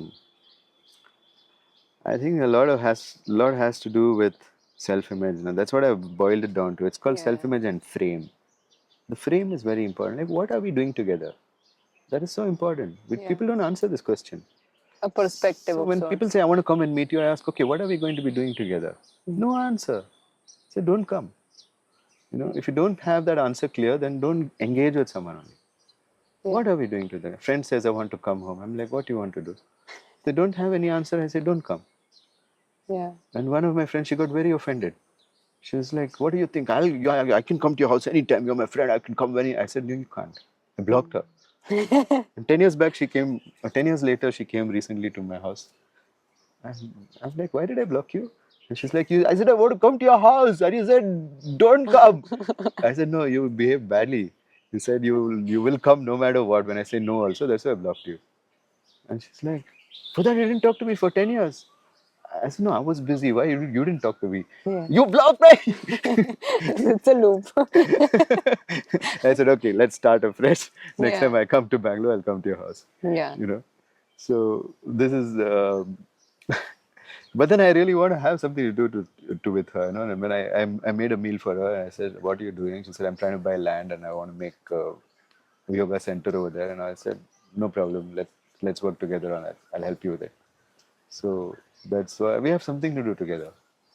lot has to do with self-image. Now, that's what I've boiled it down to. It's called self-image and frame. The frame is very important. Like, what are we doing together? That is so important. People don't answer this question. A perspective So of when sorts. people say, I want to come and meet you, I ask, okay, what are we going to be doing together? No answer. Say, don't come. You know, if you don't have that answer clear, then don't engage with someone only. What are we doing together? Friend says, I want to come home. I'm like, what do you want to do? If they don't have any answer, I say, don't come. Yeah. And one of my friends, she got very offended. She was like, what do you think? I can come to your house anytime. You're my friend. I can come when I said, no, you can't. I blocked her. And 10 years back, 10 years later, she came recently to my house. And I'm like, why did I block you? And she's like, I said, I want to come to your house. And you said, don't come. I said, no, you behave badly. You said you will come no matter what. When I say no also, that's why I blocked you. And she's like, for that you didn't talk to me for 10 years. I said, no, I was busy. Why you didn't talk to me? Yeah. You blocked me! It's a loop. I said, okay, let's start afresh. Next Yeah. time I come to Bangalore, I'll come to your house. Yeah. You know? So this is... but then I really want to have something to do to with her. You know? And when I made a meal for her, and I said, what are you doing? She said, I'm trying to buy land and I want to make a yoga center over there. And I said, no problem. Let's work together on that. I'll help you with it. So that's why we have something to do together.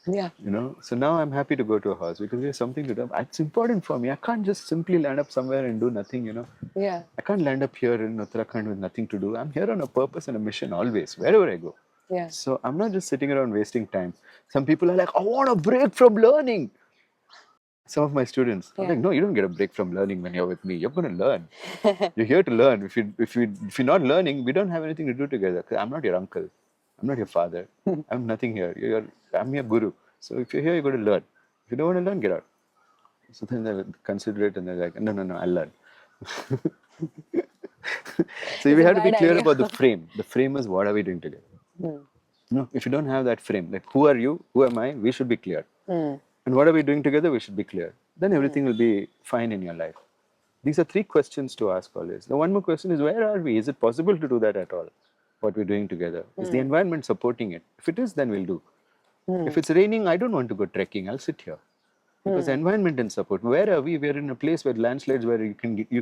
Yeah. You know, so now I'm happy to go to a house because we have something to do. It's important for me. I can't just simply land up somewhere and do nothing, you know. Yeah. I can't land up here in Uttarakhand with nothing to do. I'm here on a purpose and a mission always, wherever I go. Yeah. So I'm not just sitting around wasting time. Some people are like, I want a break from learning. Some of my students, I'm like, no, you don't get a break from learning when you're with me. You're going to learn. You're here to learn. If you're not learning, we don't have anything to do together. 'Cause I'm not your uncle. I'm not your father. I'm nothing here. I'm your guru. So if you're here, you're going to learn. If you don't want to learn, get out. So then they consider it and they're like, no, I'll learn. So we have to be clear about the frame. The frame is what are we doing together? No, if you don't have that frame, like who are you, who am I, we should be clear. And what are we doing together, we should be clear. Then everything will be fine in your life. These are 3 questions to ask always. The one more question is, where are we? Is it possible to do that at all? What we're doing together? Is the environment supporting it? If it is, then we'll do. If it's raining, I don't want to go trekking. I'll sit here. Because the environment didn't support. Where are we? We're in a place where landslides where you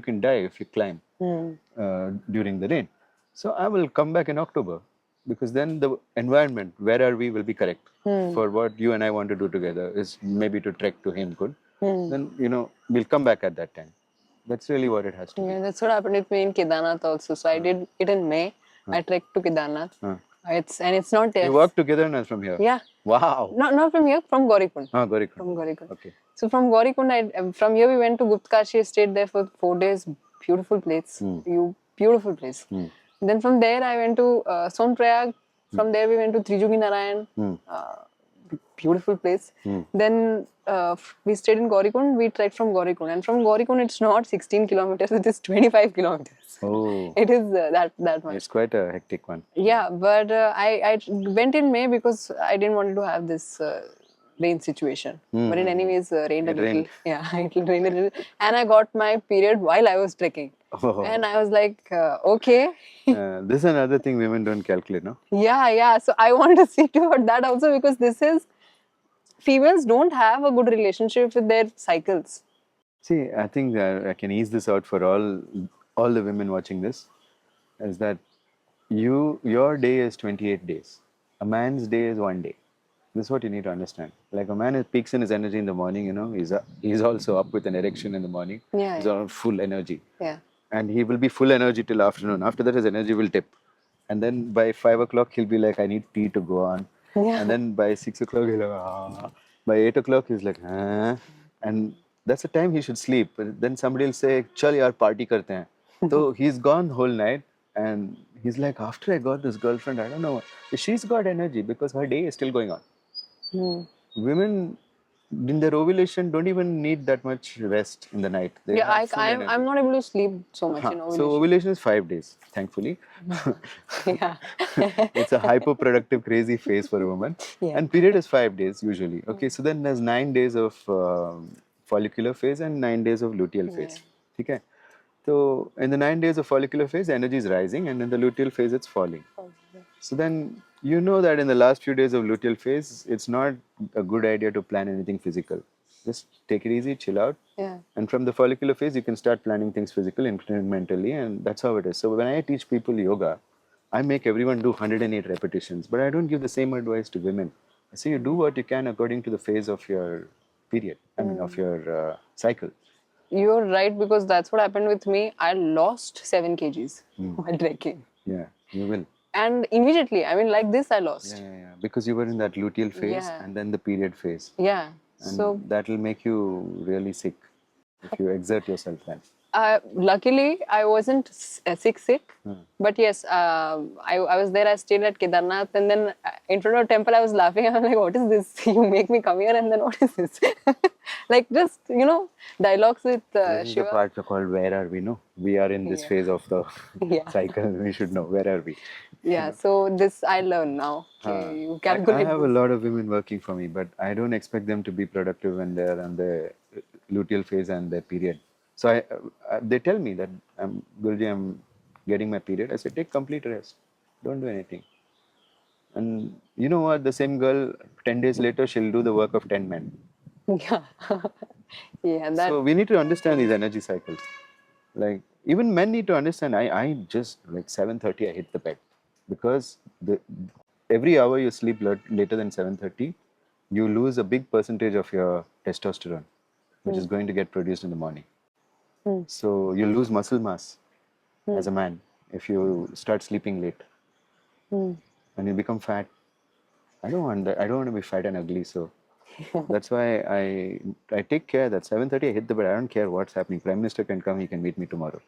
can die if you climb during the rain. So I will come back in October because then the environment, where are we, will be correct for what you and I want to do together. Is maybe to trek to Hemkund. Then we'll come back at that time. That's really what it has to be. Yeah, that's what happened with me in Kedarnath also. So I did it in May. I trekked to Kedarnath. It's not there. You work together now from here? Yeah. Wow. Not from here, from Gaurikund. Gaurikund. From Gaurikund. Okay. So from Gaurikund, from here we went to Guptkashi, stayed there for 4 days. Beautiful place. Beautiful place. Then from there I went to Sonprayag. From there we went to Trijugi Narayan. Beautiful place. Then we stayed in Gaurikund. We trekked from Gaurikund. And from Gaurikund it's not 16 kilometers, it is 25 kilometers. Oh. It is that much. It's quite a hectic one. Yeah, but I went in May because I didn't want to have this rain situation. But in anyways, rained a little. Rained. Yeah, it rained a little. And I got my period while I was trekking. Oh. And I was like, okay. This is another thing women don't calculate, no? Yeah. So I want to see about that also because females don't have a good relationship with their cycles. See, I think I can ease this out for all the women watching this, is that your day is 28 days. A man's day is 1 day. This is what you need to understand. Like a man peaks in his energy in the morning, he's also up with an erection in the morning. Yeah, he's on full energy. Yeah. And he will be full energy till afternoon. After that, his energy will dip. And then by 5 o'clock, he'll be like, I need tea to go on. Yeah. And then by 6 o'clock, he'll like, ah. By 8 o'clock, he's like, ah. And that's the time he should sleep. Then somebody will say, chal yaar, party karte hain. So he's gone whole night. And he's like, after I got this girlfriend, I don't know. She's got energy because her day is still going on. Women in their ovulation don't even need that much rest in the night. They Yeah, have full energy. I'm not able to sleep so much in So ovulation. ovulation is 5 days, thankfully. Yeah. It's a hyperproductive, crazy phase for a woman. Yeah. And period is 5 days usually. Okay, so then there's 9 days of follicular phase and 9 days of luteal phase. Okay. So in the 9 days of follicular phase, energy is rising, and in the luteal phase, it's falling. So then you know that in the last few days of luteal phase, it's not a good idea to plan anything physical. Just take it easy, chill out. Yeah. And from the follicular phase, you can start planning things physical, incrementally, and that's how it is. So when I teach people yoga, I make everyone do 108 repetitions, but I don't give the same advice to women. I say you do what you can according to the phase of your period, of your cycle. You're right, because that's what happened with me. I lost 7 kgs while trekking. Yeah, you will. And immediately, I mean, like this, I lost. Yeah. Because you were in that luteal phase and then the period phase. Yeah. And So that will make you really sick if you exert yourself then. luckily, I wasn't sick. But yes, I was there. I stayed at Kedarnath, and then in front of a temple, I was laughing. I'm like, "What is this? You make me come here, and then what is this?" Like just dialogues with This is the Shiva. part called where are we? No, we are in this phase of the cycle. We should know where are we. Yeah. So this I learn now. Okay, you I calculate have a this. lot of women working for me, but I don't expect them to be productive when they're on the luteal phase and their period. So they tell me that Guruji, I'm getting my period. I say, take complete rest. Don't do anything. And you know what? The same girl, 10 days later, she'll do the work of 10 men. Yeah. Yeah. That. So we need to understand these energy cycles. Like even men need to understand. I just like 7:30 I hit the bed because every hour you sleep later than 7:30, you lose a big percentage of your testosterone, which is going to get produced in the morning. So you lose muscle mass as a man if you start sleeping late, and you become fat. I don't want that. I don't want to be fat and ugly. So that's why I take care that 7:30 I hit the bed. I don't care what's happening. Prime Minister can come. He can meet me tomorrow.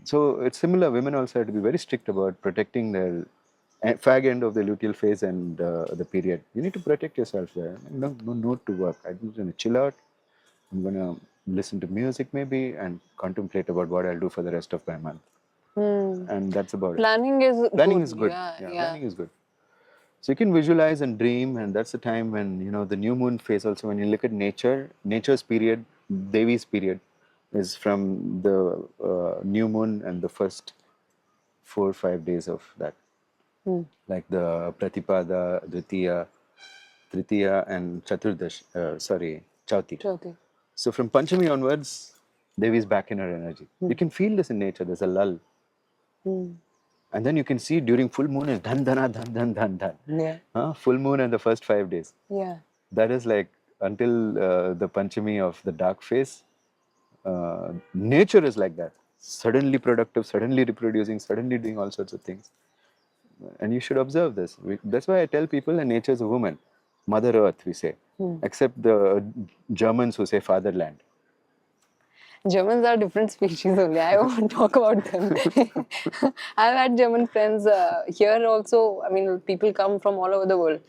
So it's similar. Women also have to be very strict about protecting their fag end of the luteal phase and the period. You need to protect yourself there. No note to work. I'm going to chill out. I'm going to listen to music maybe and contemplate about what I'll do for the rest of my month. And that's about it. Planning is Planning good. is good. Yeah. Planning is good. So you can visualize and dream, and that's the time when the new moon phase. Also, when you look at nature's period, Devi's period, is from the new moon and the first 4 or 5 days of that, like the Pratipada, Dvitiya, Tritiya, and Chaturdash. Chauthi. So from Panchami onwards, Devi is back in her energy. You can feel this in nature. There's a lull. And then you can see during full moon is dhan dhana dhan dhan dhan dhan. Yeah. Full moon and the first 5 days. Yeah. That is like until the Panchami of the dark phase. Nature is like that. Suddenly productive, suddenly reproducing, suddenly doing all sorts of things. And you should observe this. That's why I tell people that nature is a woman. Mother Earth, we say. Except the Germans who say fatherland. Germans are different species only. I won't talk about them. I've had German friends here also. I mean, people come from all over the world.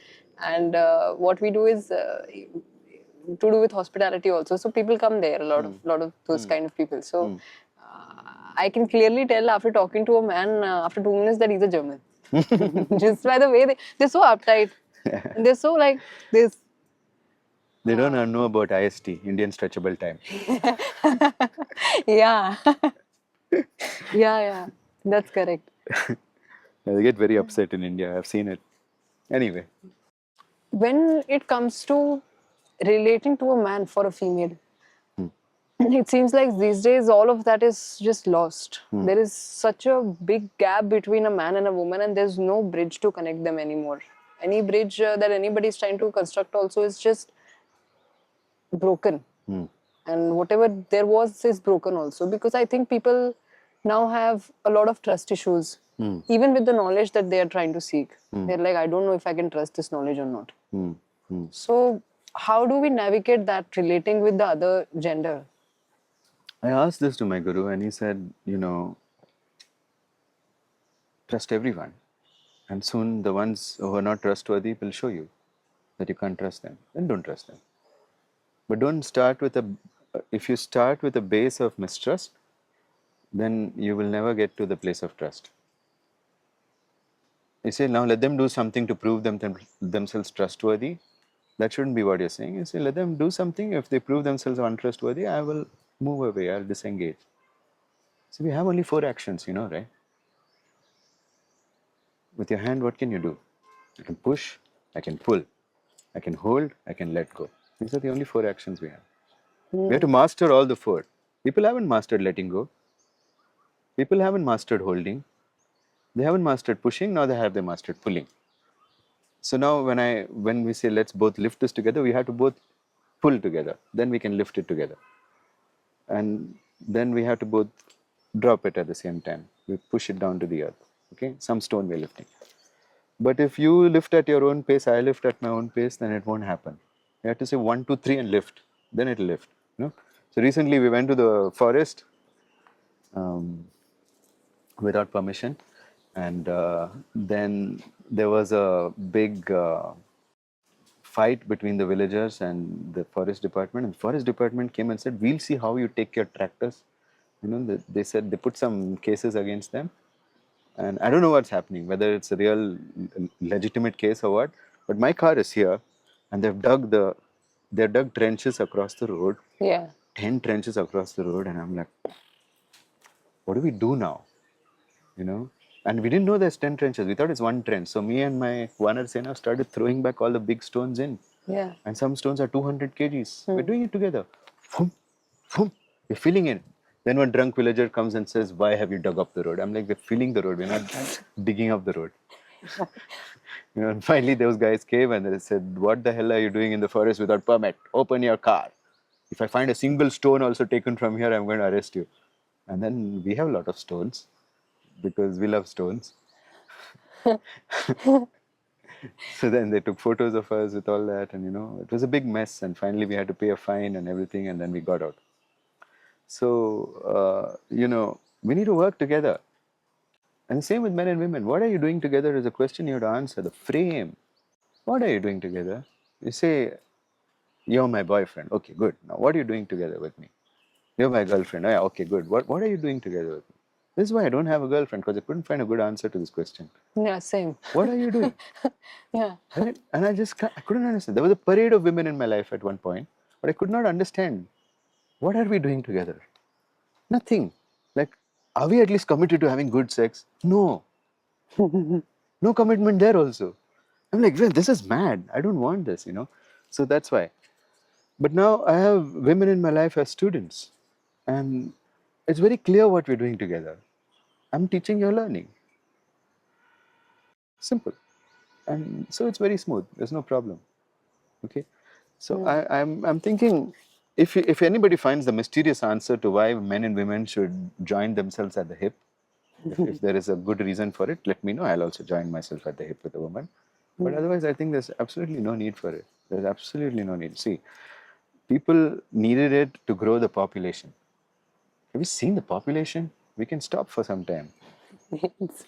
And what we do is to do with hospitality also. So people come there, a lot of those kind of people. So I can clearly tell after talking to a man after 2 minutes that he's a German. Just by the way they're so uptight. And they're so like this. They don't know about IST, Indian Stretchable Time. Yeah. Yeah. That's correct. They get very upset in India. I've seen it. Anyway. When it comes to relating to a man for a female, it seems like these days all of that is just lost. There is such a big gap between a man and a woman, and there's no bridge to connect them anymore. Any bridge that anybody is trying to construct also is just broken. And whatever there was is broken also, because I think people now have a lot of trust issues, even with the knowledge that they are trying to seek. They're like, I don't know if I can trust this knowledge or not. So how do we navigate that relating with the other gender? I asked this to my guru and he said, trust everyone. And soon the ones who are not trustworthy will show you. that you can't trust them, then don't trust them. But don't start with if you start with a base of mistrust, then you will never get to the place of trust. You say, now let them do something to prove themselves trustworthy. That shouldn't be what you're saying. You say, let them do something. If they prove themselves untrustworthy, I will move away, I'll disengage. So we have only 4 actions, you know, right? With your hand, what can you do? I can push, I can pull, I can hold, I can let go. These are the only 4 actions we have. We have to master all the 4. People haven't mastered letting go. People haven't mastered holding. They haven't mastered pushing, now they mastered pulling. So now when we say let's both lift this together, we have to both pull together. Then we can lift it together. And then we have to both drop it at the same time. We push it down to the earth. Okay? Some stone we're lifting. But if you lift at your own pace, I lift at my own pace, then it won't happen. You have to say 1, 2, 3 and lift. Then it'll lift. You know? So recently we went to the forest without permission. And then there was a big fight between the villagers and the forest department. And the forest department came and said, we'll see how you take your tractors. You know, they said they put some cases against them. And I don't know what's happening, whether it's a real legitimate case or what. But my car is here, and they've dug trenches across the road. Yeah. 10 trenches across the road, and I'm like, what do we do now? You know? And we didn't know there's 10 trenches. We thought it's 1 trench. So me and my Vanar Sena started throwing back all the big stones in. Yeah. And some stones are 200 kgs. We're doing it together. Boom, boom. We're filling it. Then one drunk villager comes and says, why have you dug up the road? I'm like, we're filling the road. We're not digging up the road. You know, and finally those guys came and they said, what the hell are you doing in the forest without permit? Open your car. If I find a single stone also taken from here, I'm going to arrest you. And then we have a lot of stones because we love stones. So then they took photos of us with all that, and you know, it was a big mess. And finally, we had to pay a fine and everything, and then we got out. So, you know, we need to work together. And same with men and women. What are you doing together is a question you have to answer. The frame. What are you doing together? You say, you're my boyfriend. Okay, good. Now, what are you doing together with me? You're my girlfriend. Oh, yeah, okay, good. What are you doing together with me? This is why I don't have a girlfriend, because I couldn't find a good answer to this question. Yeah, same. What are you doing? Yeah. Right? And I couldn't understand. There was a parade of women in my life at one point, but I could not understand. What are we doing together? Nothing. Like, are we at least committed to having good sex? No. No commitment there also. I'm like, well, this is mad. I don't want this, you know. So that's why. But now I have women in my life as students. And it's very clear what we're doing together. I'm teaching, you're learning. Simple. And so it's very smooth. There's no problem. Okay. So I'm thinking, if anybody finds the mysterious answer to why men and women should join themselves at the hip, if there is a good reason for it, let me know. I'll also join myself at the hip with a woman. But otherwise, I think there's absolutely no need for it. There's absolutely no need. See, people needed it to grow the population. Have you seen the population? We can stop for some time.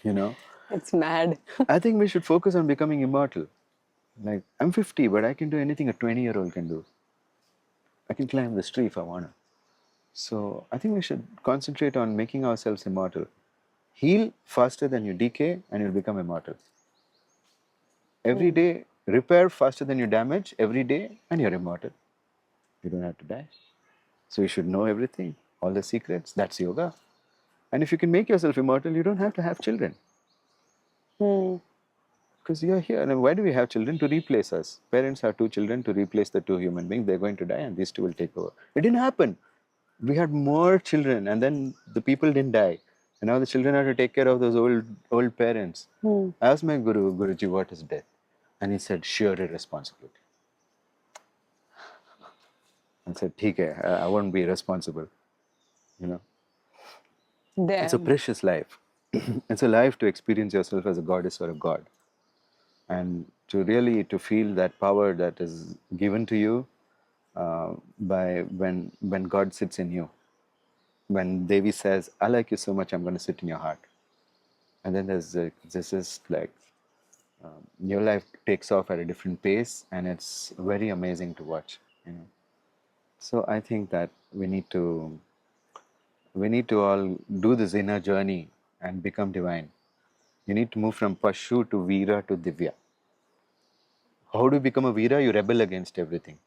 You know, It's mad. I think we should focus on becoming immortal. Like, I'm 50, but I can do anything a 20-year-old can do. I can climb this tree if I want to. So I think we should concentrate on making ourselves immortal. Heal faster than you decay, and you'll become immortal. Every day, repair faster than you damage every day, and you're immortal. You don't have to die. So you should know everything, all the secrets. That's yoga. And if you can make yourself immortal, you don't have to have children. Because you're here. And why do we have children? To replace us. Parents have 2 children to replace the 2 human beings. They're going to die, and these 2 will take over. It didn't happen. We had more children, and then the people didn't die. And now the children have to take care of those old parents. I asked my Guruji, what is death? And he said, sheer irresponsibility. I said, "ठीक है, I won't be irresponsible." You know, it's a Damn. precious life. It's a life to experience yourself as a goddess or a god, and to really to feel that power that is given to you by when God sits in you. When Devi says, "I like you so much, I'm going to sit in your heart," and then there's this is like Your life takes off at a different pace, and it's very amazing to watch. You know, so I think that we need to all do this inner journey and become divine. You need to move from Pashu to Veera to Divya. How do you become a Veera? You rebel against everything.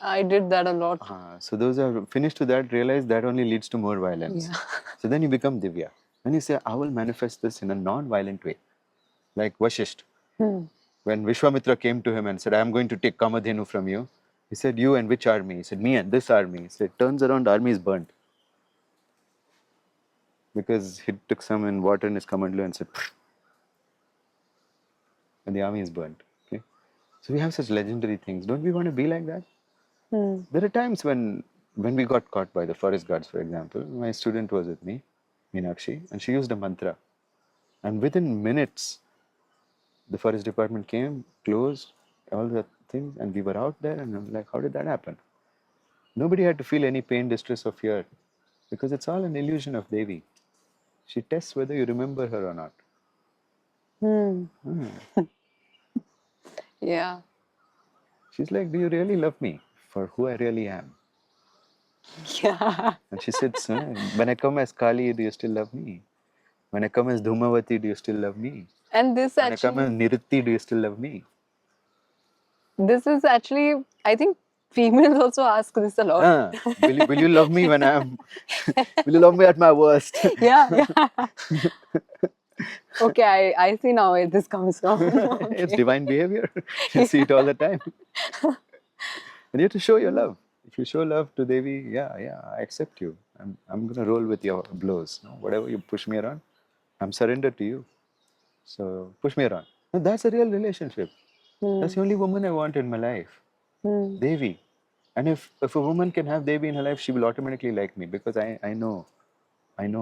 I did that a lot. So those are finished to that, realize that only leads to more violence. Yeah. So then you become Divya. And you say, I will manifest this in a non-violent way. Like Vashisht. When Vishwamitra came to him and said, I am going to take Kamadhenu from you, he said, you and which army? He said, me and this army. He said, turns around, army is burnt. Because he took some in water in his Kamandlu and said, "Pfft," and the army is burnt. Okay? So we have such legendary things. Don't we want to be like that? There are times when we got caught by the forest guards, for example. My student was with me, Meenakshi, and she used a mantra. And within minutes, the forest department came, closed all the things, and we were out there. And I'm like, how did that happen? Nobody had to feel any pain, distress, or fear, because it's all an illusion of Devi. She tests whether you remember her or not. Yeah. She's like, do you really love me for who I really am? Yeah. And she said, when I come as Kali, do you still love me? When I come as Dhumavati, do you still love me? And this When I come as actually, Niritti, do you still love me? this is actually, I think females also ask this a lot. Will you love me when I'm, will you love me at my worst? Yeah, yeah. Okay, I see now where this comes from. It's Okay. divine behavior. You see it all the time. And you have to show your love. If you show love to Devi, yeah, I accept you. I'm going to roll with your blows. No? Whatever you push me around, I'm surrendered to you. So push me around. No, that's a real relationship. That's the only woman I want in my life. Devi. And if a woman can have Devi in her life, she will automatically like me, because I know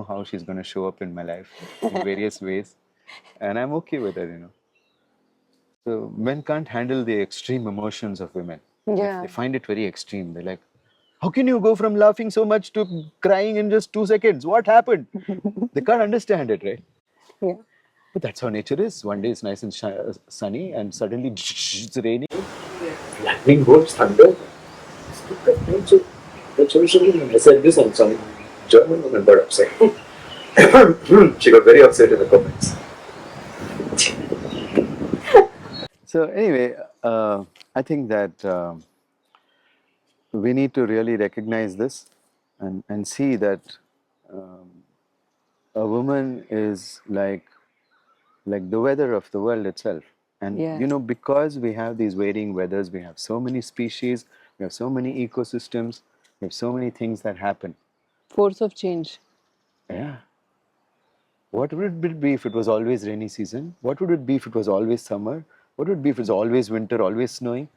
how she's going to show up in my life in various ways. And I'm okay with it, you know. So men can't handle the extreme emotions of women. Yeah. They find it very extreme. They're like, how can you go from laughing so much to crying in just 2 seconds? What happened? They can't understand it, right? Yeah. But that's how nature is. One day it's nice and sunny, and suddenly it's raining. Lightning bolts, thunder. So that's usually when I said this on some German woman got upset. She got very upset in the comments. So anyway, I think that we need to really recognize this and see that a woman is like the weather of the world itself. And Yeah. you know, because we have these varying weathers, we have so many species, we have so many ecosystems, we have so many things that happen. Force of change. Yeah. What would it be if it was always rainy season? What would it be if it was always summer? What would it be if it was always winter, always snowing?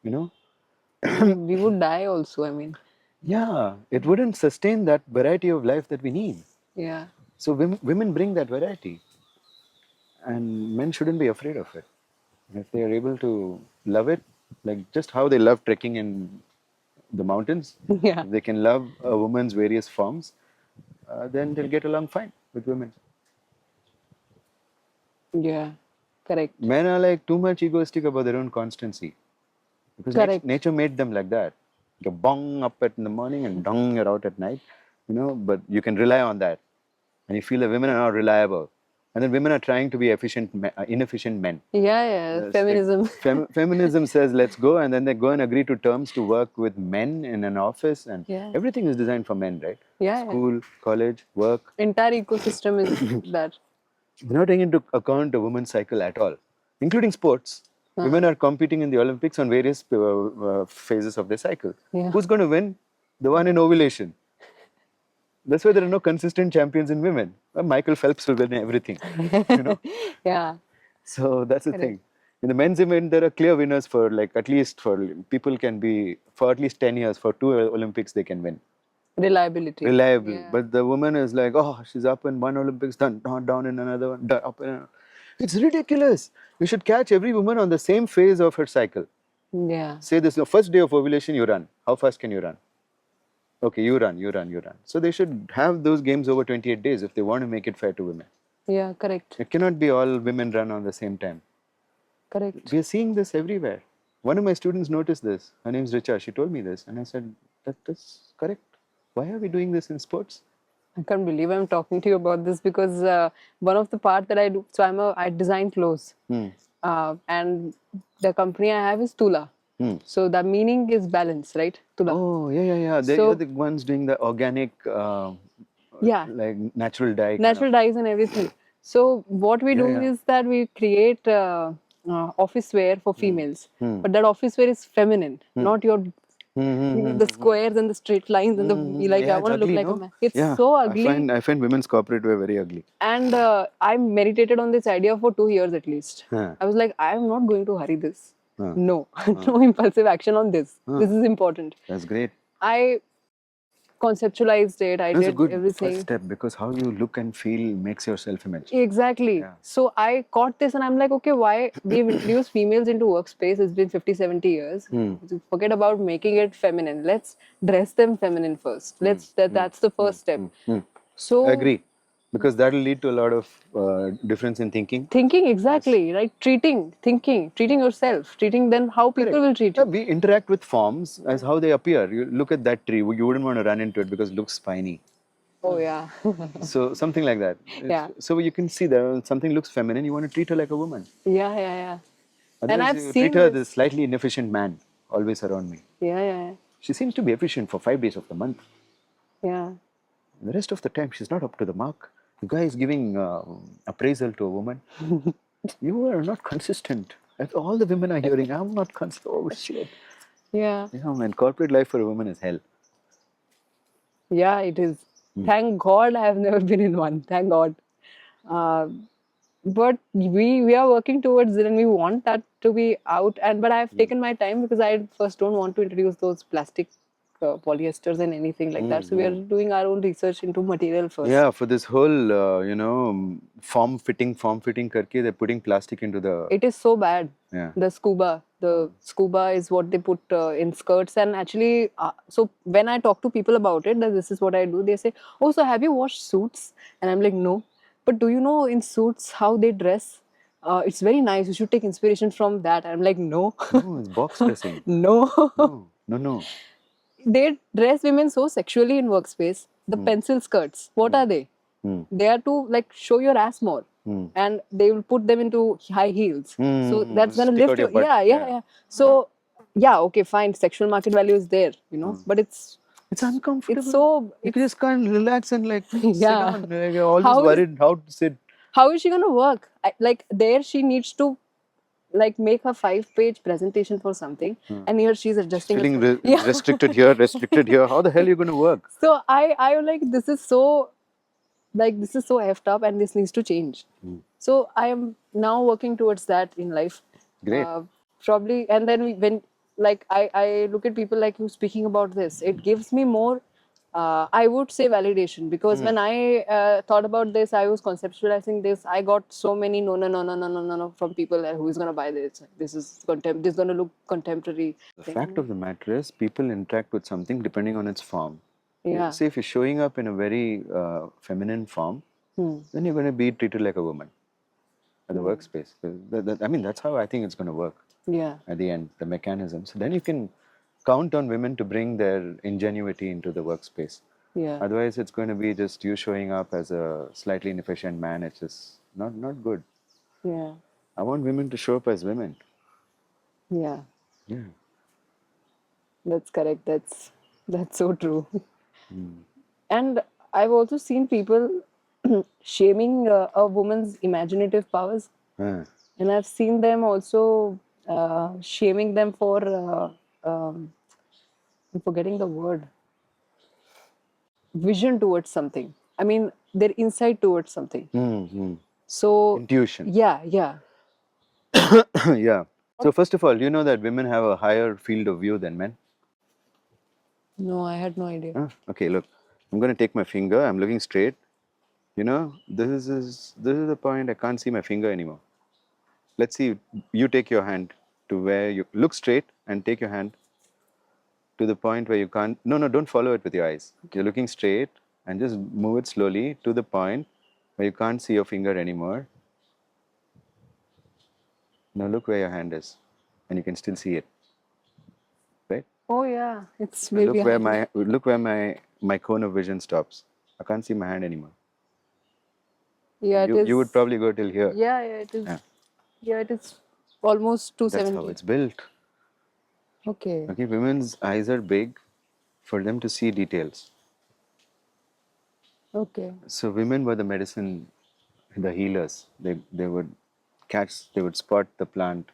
You know? We would die also, I mean. Yeah, it wouldn't sustain that variety of life that we need. Yeah. So women bring that variety, and men shouldn't be afraid of it. If they are able to love it, like just how they love trekking in the mountains, Yeah. if they can love a woman's various forms, then they'll get along fine with women. Yeah. Correct. Men are like too much egoistic about their own constancy, because Correct. nature made them like that. You're bong up in the morning and dong you're out at night, you know. But you can rely on that, and you feel that women are not reliable, and then women are trying to be inefficient men. Yeah, yeah. It's like Feminism. feminism says let's go, and then they go and agree to terms to work with men in an office, and Yeah. everything is designed for men, right? Yeah, yeah. School, college, work. Entire ecosystem is that. They're not taking into account a woman's cycle at all, including sports. Women are competing in the Olympics on various phases of their cycle. Yeah. Who's going to win? The one in ovulation. That's why there are no consistent champions in women. Michael Phelps will win everything, you know. Yeah. So that's the thing. In the men's event, there are clear winners for like at least for people can be for at least 10 years for 2 Olympics they can win. Reliability. Reliable. Yeah. But the woman is like, oh, she's up in one Olympics, done, not down in another one, up in another. It's ridiculous. You should catch every woman on the same phase of her cycle. Yeah. Say this, the first day of ovulation, you run. How fast can you run? Okay, you run. So they should have those games over 28 days if they want to make it fair to women. Yeah, correct. It cannot be all women run on the same time. Correct. We are seeing this everywhere. One of my students noticed this. Her name's Richa. She told me this. And I said, that's correct. Why are we doing this in sports? I can't believe I'm talking to you about this because one of the part that I do, so I design clothes, and the company I have is Tula. So the meaning is balance, right? Tula. Oh, yeah. They So- are the ones doing the organic, Yeah, like natural dye. natural dyes and everything. So what we do Yeah. is that we create office wear for females, but that office wear is feminine, not your the squares and the straight lines and the like. Yeah, I it's want to look ugly, like a no? man. It's Yeah, so ugly. I find women's corporate wear very ugly. And I meditated on this idea for 2 years at least. Huh. I was like, I am not going to hurry this. Huh. No, no impulsive action on this. This is important. That's great. I conceptualized it. I That's a did good everything. first step because how you look and feel makes your self-image. Exactly. Yeah. So I caught this and I'm like, okay, why we've introduced females into workspace? It's been 50, 70 years. Forget about making it feminine. Let's dress them feminine first. That's the first step. So I agree. Because that will lead to a lot of difference in thinking. thinking, exactly, right? Treating yourself, treating then how people will treat Yeah, you. we interact with forms as how they appear. You look at that tree, you wouldn't want to run into it because it looks spiny. Oh yeah. So something like that. Yeah. So you can see that something looks feminine, you want to treat her like a woman. Yeah. And Otherwise, I've you seen treat her this. this slightly inefficient man always around me. Yeah. She seems to be efficient for 5 days of the month. Yeah. The rest of the time, she's not up to the mark. The guy is giving appraisal to a woman. You are not consistent. That's all the women are hearing. I'm not consistent. Oh, shit. Yeah. Yeah, man, corporate life for a woman is hell. Yeah, it is. Thank God I have never been in one. Thank God. But we are working towards it and we want that to be out. But I've taken my time because I first don't want to introduce those plastic polyesters and anything like that. So we are doing our own research into material first. Yeah, for this whole, form fitting karke, they're putting plastic into the... It is so bad. Yeah. The scuba is what they put in skirts. And actually, so when I talk to people about it, that this is what I do, they say, oh, so have you watched Suits? And I'm like, no. But do you know in Suits how they dress? It's very nice. You should take inspiration from that. I'm like, no. No, it's box dressing. No. No. They dress women so sexually in workspace. The pencil skirts, what are they? They are to like show your ass more. And they will put them into high heels. So that's gonna Stick out lift your you. butt. Yeah. So yeah, okay, fine. Sexual market value is there, but it's uncomfortable. it's so You just can't relax and like sit Yeah. down. Like, you're always How is- worried how to sit. how is she gonna work? Like there, she needs to like make a 5-page presentation for something, and here she's adjusting. Feeling Yeah. restricted here, restricted here. How the hell are you going to work? So I like this is so effed up and this needs to change. So I am now working towards that in life. Great. Probably, and then when like I look at people like you speaking about this, it gives me more. I would say validation because when I thought about this, I was conceptualizing this. I got so many no from people who is gonna buy this. This is this is gonna look contemporary. The fact of the matter is, people interact with something depending on its form. Yeah. Say if you're showing up in a very feminine form, then you're going to be treated like a woman at the workspace. I mean, that's how I think it's going to work. Yeah. At the end, the mechanism. So then you can count on women to bring their ingenuity into the workspace. Yeah. Otherwise, it's going to be just you showing up as a slightly inefficient man. It's just not good. Yeah. I want women to show up as women. Yeah. Yeah. That's correct. That's so true. And I've also seen people shaming a woman's imaginative powers, Ah. and I've seen them also shaming them for I'm forgetting the word, vision towards something. I mean, their insight towards something. So Intuition. yeah. Yeah. So first of all, you know that women have a higher field of view than men? No, I had no idea. Huh? Okay, look. I'm going to take my finger. I'm looking straight. You know, this is the point. I can't see my finger anymore. Let's see. You take your hand to where you look straight and take your hand to the point where you can't. No, don't follow it with your eyes. You're looking straight and just move it slowly to the point where you can't see your finger anymore. Now look where your hand is, and you can still see it, right? Oh yeah, it's Now way look where behind. my cone of vision stops. I can't see my hand anymore. Yeah, it You would is. probably go till here. Yeah, yeah, it is. Yeah. Yeah, it is almost That's how 270. it's built. Okay. Okay, women's eyes are big for them to see details. Okay. So women were the medicine, the healers. They would they would spot the plant,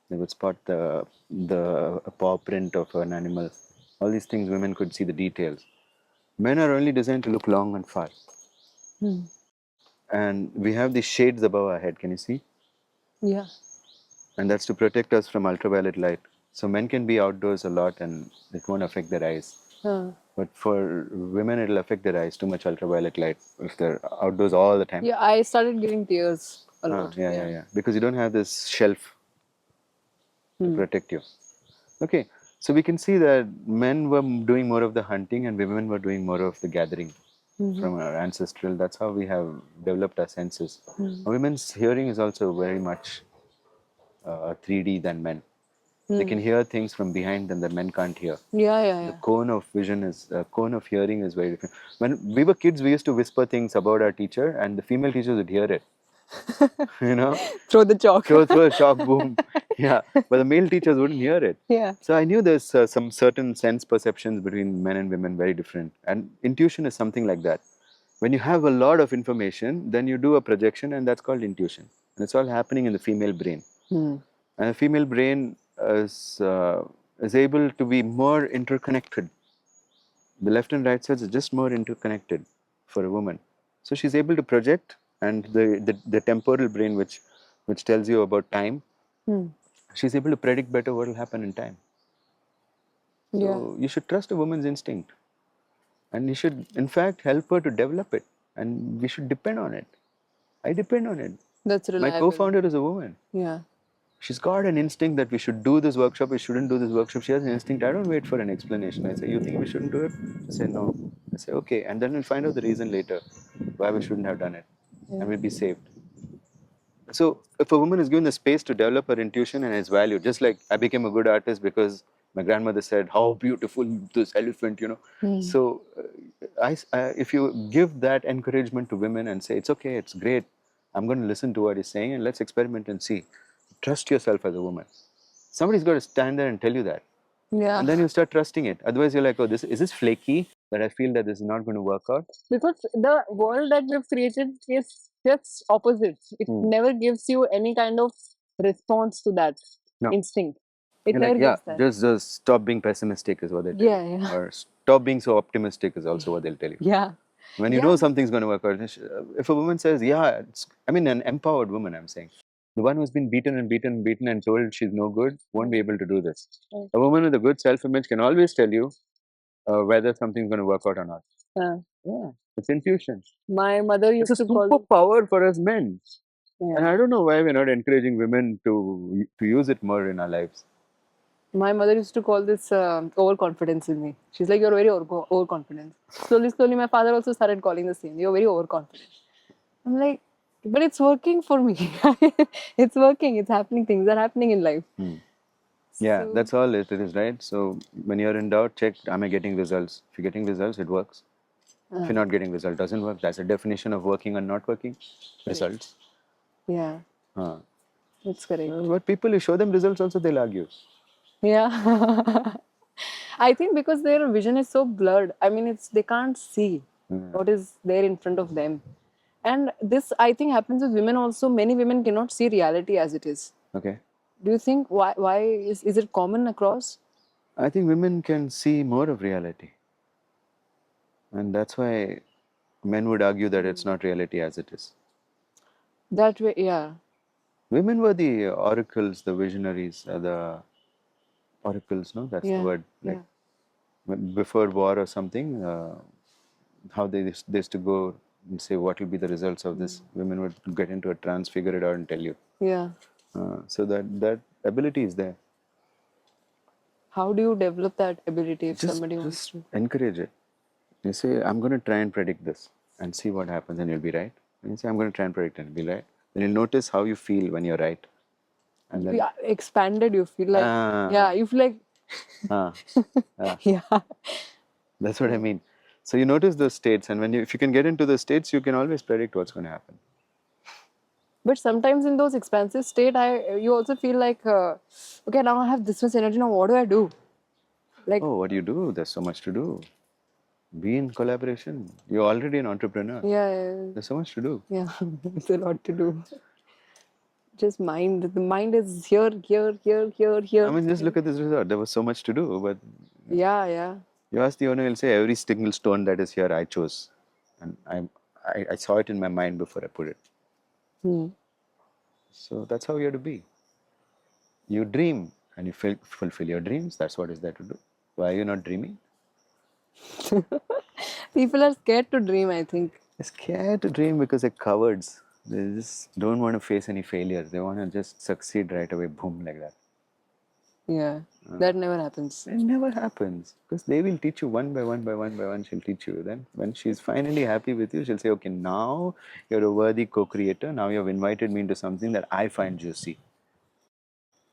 they would spot the paw print of an animal. All these things women could see the details. Men are only designed to look long and far. Hmm. And we have these shades above our head, can you see? Yeah. And that's to protect us from ultraviolet light. So men can be outdoors a lot and it won't affect their eyes. But for women, it'll affect their eyes, too much ultraviolet light if they're outdoors all the time. Yeah, I started getting tears a lot. Yeah. Because you don't have this shelf to protect you. Okay, so we can see that men were doing more of the hunting and women were doing more of the gathering from our ancestral. That's how we have developed our senses. Women's hearing is also very much 3D than men. They can hear things from behind them that men can't hear. Yeah. The cone of vision is, cone of hearing is very different. When we were kids, we used to whisper things about our teacher, and the female teachers would hear it. You know, Throw the chalk. throw a chalk, boom. Yeah, but the male teachers wouldn't hear it. Yeah. So I knew there's some certain sense perceptions between men and women very different, and intuition is something like that. When you have a lot of information, then you do a projection, and that's called intuition. And it's all happening in the female brain. And the female brain is able to be more interconnected. The left and right sides are just more interconnected for a woman. So she's able to project, and the temporal brain, which tells you about time, she's able to predict better what will happen in time. So you should trust a woman's instinct, and you should, in fact, help her to develop it, and we should depend on it. I depend on it. That's My reliable. co-founder is a woman. Yeah. She's got an instinct that we should do this workshop, we shouldn't do this workshop. She has an instinct. I don't wait for an explanation. I say, you think we shouldn't do it? She say, no. I say, okay. And then we'll find out the reason later why we shouldn't have done it. And we'll be saved. So if a woman is given the space to develop her intuition and its value, just like I became a good artist because my grandmother said, how beautiful this elephant, you know. So if you give that encouragement to women and say, it's okay, it's great, I'm going to listen to what he's saying and let's experiment and see. Trust yourself as a woman. Somebody's got to stand there and tell you that. Yeah. And then you start trusting it. Otherwise, you're like, oh, is this flaky that I feel that this is not going to work out? Because the world that we've created is just opposite. It never gives you any kind of response to that instinct. It You're never like, yeah, gives that. just stop being pessimistic is what they tell you. Yeah. Or stop being so optimistic is also what they'll tell you. Yeah. When you know something's going to work out, if a woman says, yeah, I mean, an empowered woman, I'm saying, the one who's been beaten and told she's no good won't be able to do this. A woman with a good self-image can always tell you whether something's going to work out or not. Yeah, it's intuition. My mother used It's a to call superpower for us men. Yeah. And I don't know why we're not encouraging women to use it more in our lives. My mother used to call this overconfidence in me. She's like, you're very overconfident. Slowly, my father also started calling the same. You're very overconfident. I'm like, but it's working for me. It's working. It's happening. Things are happening in life. Yeah, that's all it is, right? So when you're in doubt, check, am I getting results? If you're getting results, it works. If you're not getting results, doesn't work. That's a definition of working or not working. Results. Yeah. That's correct. But people, you show them results also, they'll argue. Yeah. I think because their vision is so blurred. I mean, they can't see what is there in front of them. And this, I think, happens with women also. Many women cannot see reality as it is. Okay. Do you think why is it common across? I think women can see more of reality. And that's why men would argue that it's not reality as it is. That way, yeah. Women were the oracles, the visionaries, the oracles, no? That's the word. Like before war or something, how they used to go and say what will be the results of this. Women would get into a trance, figure it out, and tell you. Yeah. So that ability is there. How do you develop that ability if somebody wants Just to? encourage it. You say, I'm going to try and predict this and see what happens, and you'll be right. And you say, I'm going to try and predict it and be right. Then you'll notice how you feel when you're right. And then, Yeah, expanded, you feel like, yeah, you feel like, ah, ah. yeah. That's what I mean. So you notice those states, and if you can get into the states, you can always predict what's going to happen. But sometimes in those expansive state, you also feel like, okay, now I have this much energy. Now what do I do? Like, Oh, what do you do? There's so much to do. Be in collaboration. You're already an entrepreneur. yeah, There's so much to do. yeah, it's a lot to do. Just mind. The mind is here, here, here, here, here. I mean, just look at this resort. There was so much to do, but Yeah, yeah. you ask the owner, he'll say, every single stone that is here, I chose. And I saw it in my mind before I put it. Hmm. So that's how you have to be. You dream and you fulfill your dreams. That's what is there to do. Why are you not dreaming? People are scared to dream, I think. They're scared to dream because they're cowards. They just don't want to face any failures. They want to just succeed right away, boom, like that. Yeah, that never happens. It never happens because they will teach you one by one by one by one. She'll teach you. Then, when she's finally happy with you, she'll say, okay, now you're a worthy co creator. Now you've invited me into something that I find juicy.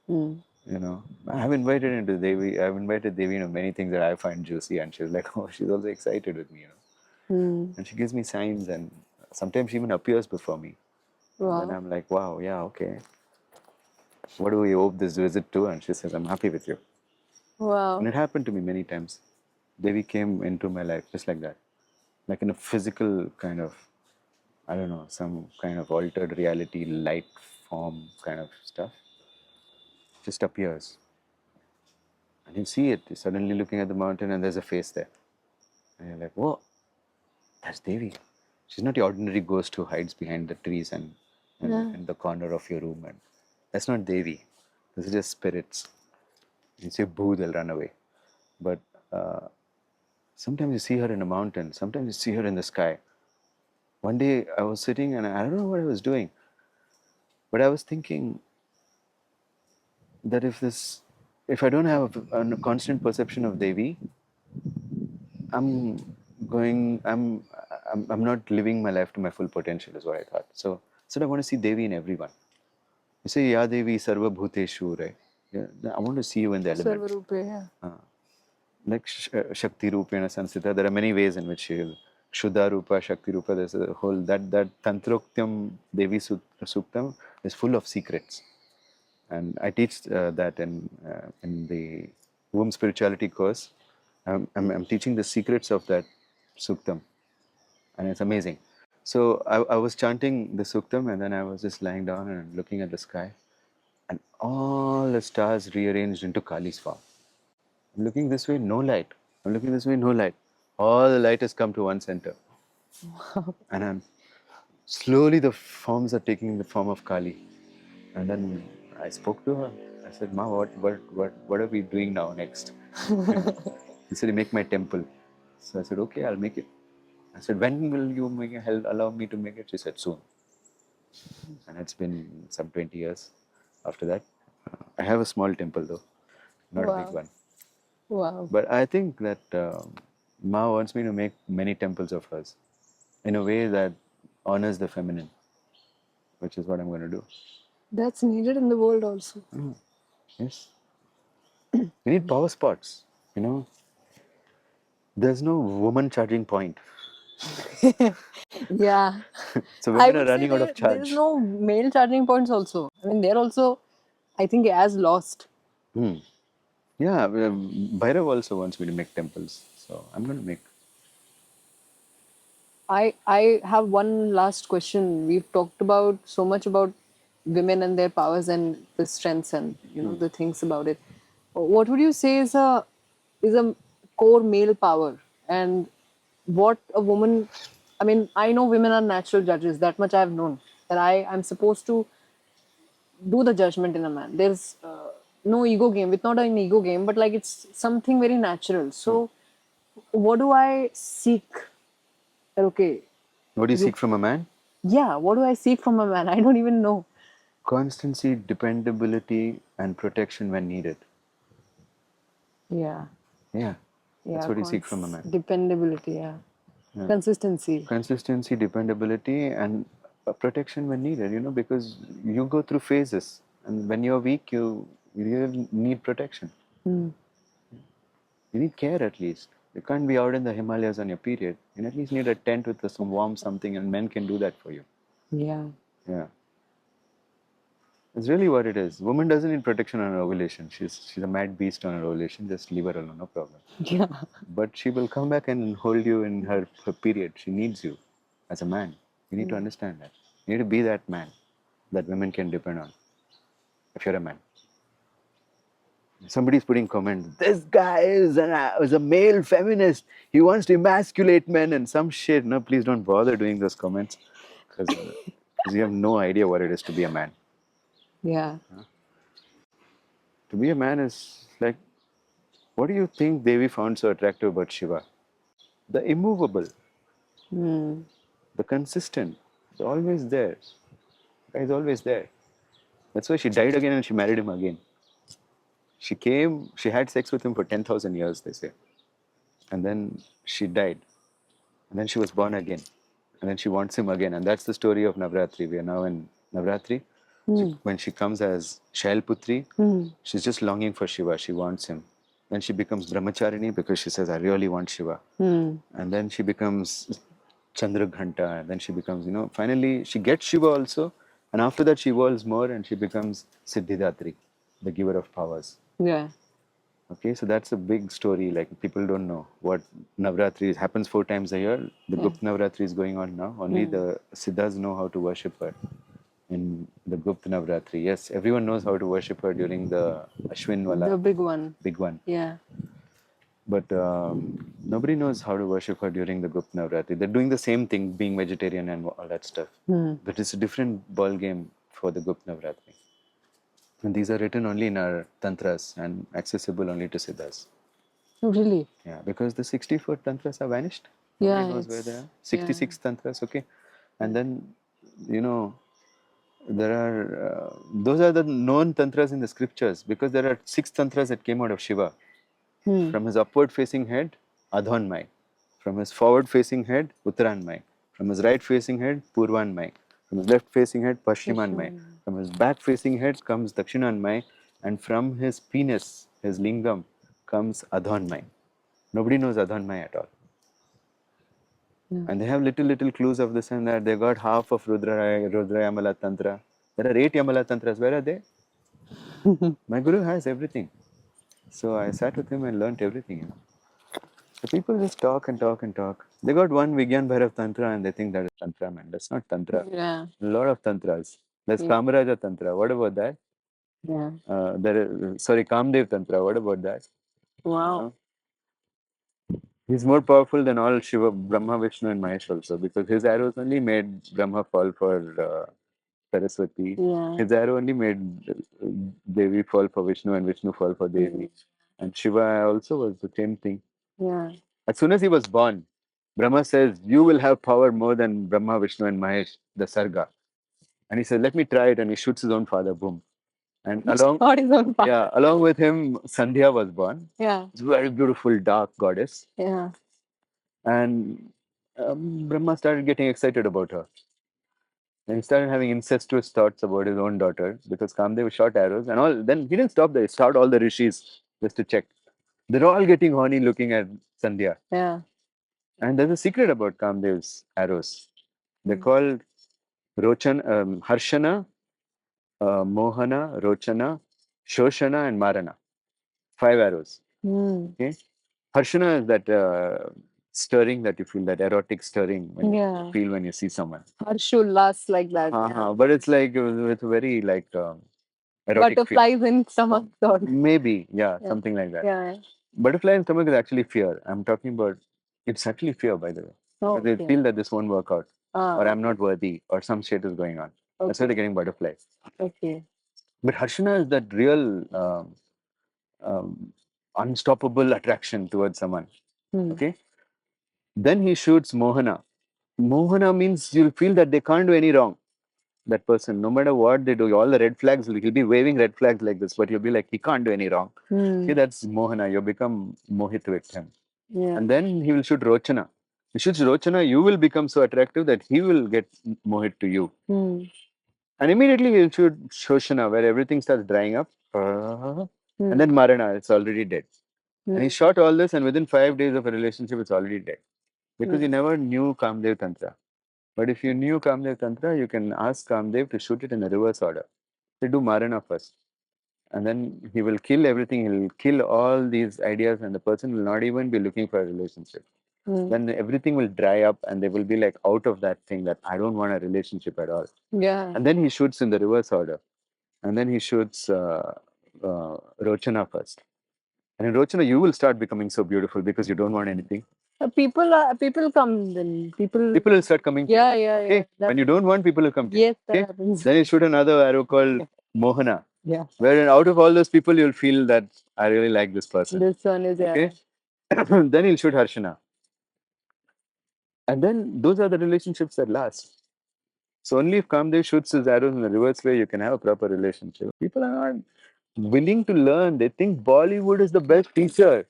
Hmm. You know, I've invited into Devi. I've invited Devi into many things that I find juicy, and she's like, oh, she's also excited with me. You know, and she gives me signs, and sometimes she even appears before me. Wow. And then I'm like, wow, yeah, okay. What do we owe this visit to? And she says, I'm happy with you. Wow. And it happened to me many times. Devi came into my life just like that, like in a physical kind of, I don't know, some kind of altered reality, light form kind of stuff. Just appears. And you see it. You're suddenly looking at the mountain and there's a face there. And you're like, whoa, that's Devi. She's not the ordinary ghost who hides behind the trees and in the corner of your room. And that's not Devi. This is just spirits. You say boo, they'll run away. But sometimes you see her in a mountain. Sometimes you see her in the sky. One day I was sitting and I don't know what I was doing. But I was thinking that if I don't have a constant perception of Devi, I'm I'm not living my life to my full potential, is what I thought. So I want to see Devi in everyone. You say, Ya Devi Sarva Bhuteshu, right? Yeah, I want to see you in the elements. Sarvarupe, yeah. Like Shakti Rupena Sansita, there are many ways in which she will. Kshuddha Rupa, Shakti Rupa, there's a whole, that Tantroktyam Devi Suktam is full of secrets. And I teach that in the womb spirituality course. I'm teaching the secrets of that suktam, and it's amazing. So I was chanting the suktam, and then I was just lying down and looking at the sky, and all the stars rearranged into Kali's form. I'm looking this way, no light. I'm looking this way, no light. All the light has come to one center, and I'm slowly the forms are taking the form of Kali. And then I spoke to her. I said, Ma, what are we doing now next? He said, make my temple. So I said, okay, I'll make it. I said, when will you allow me to make it? She said, soon. And it's been some 20 years after that. I have a small temple though, not a big one. Wow. But I think that Ma wants me to make many temples of hers in a way that honors the feminine, which is what I'm going to do. That's needed in the world also. Yes. We need power spots, you know. There's no woman charging point. Yeah. So I women are would say running out of there's charge. no male charging points also. I mean, they're also, I think, as lost. Yeah, Bhairav also wants me to make temples. So I'm going to make. I have one last question. We've talked about so much about women and their powers and the strengths and the things about it. What would you say is a core male power, and what a woman? I mean, I know women are natural judges. That much I've known. That I'm supposed to do the judgment in a man. There's no ego game. It's not an ego game, but like it's something very natural. So, what do I seek? Okay, What do you seek from a man? yeah, what do I seek from a man? I don't even know. Constancy, dependability, and protection when needed. Yeah, Yeah, that's yeah, what you seek from a man. dependability, yeah. Consistency. Consistency, dependability, and protection when needed, because you go through phases. And when you're weak, you really need protection. Mm. You need care at least. You can't be out in the Himalayas on your period. You at least need a tent with some warm something, and men can do that for you. Yeah. Yeah. It's really what it is. Woman doesn't need protection on her ovulation. She's a mad beast on her ovulation. Just leave her alone, no problem. Yeah. But she will come back and hold you in her period. She needs you as a man. You need to understand that. You need to be that man that women can depend on if you're a man. Somebody's putting comments. This guy is a male feminist. He wants to emasculate men and some shit. No, please don't bother doing those comments because you have no idea what it is to be a man. Yeah. To be a man is like, what do you think Devi found so attractive about Shiva? The immovable, Mm. the consistent, the always there. The guy is always there. That's why she died again and she married him again. She had sex with him for 10,000 years, they say. And then she died. And then she was born again. And then she wants him again. And that's the story of Navratri. We are now in Navratri. When she comes as Shailputri, she's just longing for Shiva. She wants him. Then she becomes Brahmacharini because she says, I really want Shiva. And then she becomes Chandraghanta. And then she becomes, finally she gets Shiva also. And after that she evolves more and she becomes Siddhidatri, the giver of powers. Yeah. Okay, so that's a big story. Like people don't know what Navratri happens 4 times a year. The Gupta Navratri is going on now. Only the Siddhas know how to worship her in the Gupta Navratri. Yes, everyone knows how to worship her during the Ashwin Wala. The big one. Big one. Yeah. But nobody knows how to worship her during the Gupta Navratri. They're doing the same thing, being vegetarian and all that stuff. But it's a different ball game for the Gupta Navratri. And these are written only in our tantras and accessible only to Siddhas. Oh, really? Yeah, because the 64 tantras have vanished. Yeah. Nobody knows where they are. 66 tantras, okay. And then, there are, those are the known tantras in the scriptures because there are 6 tantras that came out of Shiva. From his upward facing head, Adhonmai. From his forward facing head, Uttaranmai. From his right facing head, Purvanmai. From his left facing head, Paschimanmai. From his back facing head comes Dakshinanmai. And from his penis, his lingam, comes Adhonmai. Nobody knows Adhonmai at all. And they have little clues of this and that. They got half of Rudra Yamala Tantra. There are 8 Yamala Tantras. Where are they? My Guru has everything. So I sat with him and learnt everything. So people just talk and talk and talk. They got one Vigyan Bhairav Tantra and they think that is Tantra, man. That's not Tantra. Yeah. A lot of Tantras. There's Kamaraja Tantra. What about that? Yeah. Kamdev Tantra. What about that? Wow. He's more powerful than all Shiva, Brahma, Vishnu, and Mahesh also because his arrows only made Brahma fall for Saraswati. Yeah. His arrow only made Devi fall for Vishnu and Vishnu fall for Devi. And Shiva also was the same thing. Yeah. As soon as he was born, Brahma says, you will have power more than Brahma, Vishnu, and Mahesh, the Sarga. And he says, let me try it. And he shoots his own father, boom. And along with him, Sandhya was born. Yeah. It's a very beautiful, dark goddess. Yeah. And Brahma started getting excited about her. And he started having incestuous thoughts about his own daughter because Kamdev shot arrows and all. Then he didn't stop there. He shot all the rishis just to check. They're all getting horny looking at Sandhya. Yeah. And there's a secret about Kamdev's arrows. They're called Harshana, Mohana, Rochana, Shoshana, and Marana. 5 arrows. Okay. Harshana is that stirring that you feel, that erotic stirring when you feel when you see someone. Harshullas like that. But it's like with very erotic Butterflies in stomach. Maybe, something like that. Yeah. Butterfly in stomach is actually fear. I'm talking about, it's actually fear, by the way. Because they feel that this won't work out, or I'm not worthy, or some shit is going on. That's why they're getting butterflies. Okay. But Harshana is that real unstoppable attraction towards someone. Okay. Then he shoots Mohana. Mohana means you'll feel that they can't do any wrong. That person, no matter what they do, all the red flags, he'll be waving red flags like this, but you'll be like, he can't do any wrong. Okay, that's Mohana. You become mohit with him. Yeah. And then he will shoot Rochana. He shoots Rochana, you will become so attractive that he will get mohit to you. And immediately he'll shoot Shoshana, where everything starts drying up. And then Marana, it's already dead. And he shot all this, and within 5 days of a relationship, it's already dead. Because he never knew Kamdev Tantra. But if you knew Kamdev Tantra, you can ask Kamdev to shoot it in the reverse order. They do Marana first. And then he will kill everything. He'll kill all these ideas, and the person will not even be looking for a relationship. Then everything will dry up, and they will be like out of that thing that I don't want a relationship at all. Yeah. And then he shoots in the reverse order. And then he shoots Rochana first. And in Rochana, you will start becoming so beautiful because you don't want anything. People come then. People will start coming to you. Yeah, yeah, Okay? yeah. When you don't want, people will come to you. Yes, that Okay? happens. Then you shoot another arrow called Mohana. Yeah. Where out of all those people, you'll feel that I really like this person. This one is Okay? Then he'll shoot Harshana. And then those are the relationships that last. So only if Kamdev shoots his arrows in the reverse way, you can have a proper relationship. People are not willing to learn. They think Bollywood is the best teacher.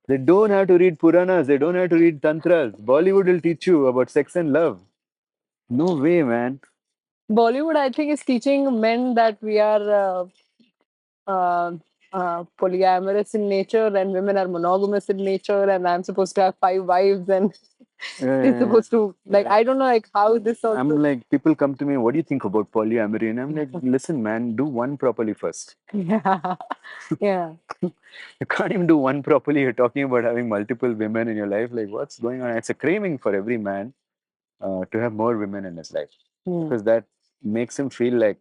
They don't have to read Puranas. They don't have to read Tantras. Bollywood will teach you about sex and love. No way, man. Bollywood, I think, is teaching men that we are polyamorous in nature and women are monogamous in nature, and I'm supposed to have 5 wives and they're supposed to, like, I don't know, like, how this also. I'm like, people come to me, what do you think about polyamory? And I'm like, listen, man, do one properly first. Yeah. Yeah. You can't even do one properly. You're talking about having multiple women in your life. Like, what's going on? It's a craving for every man to have more women in his life because that makes him feel like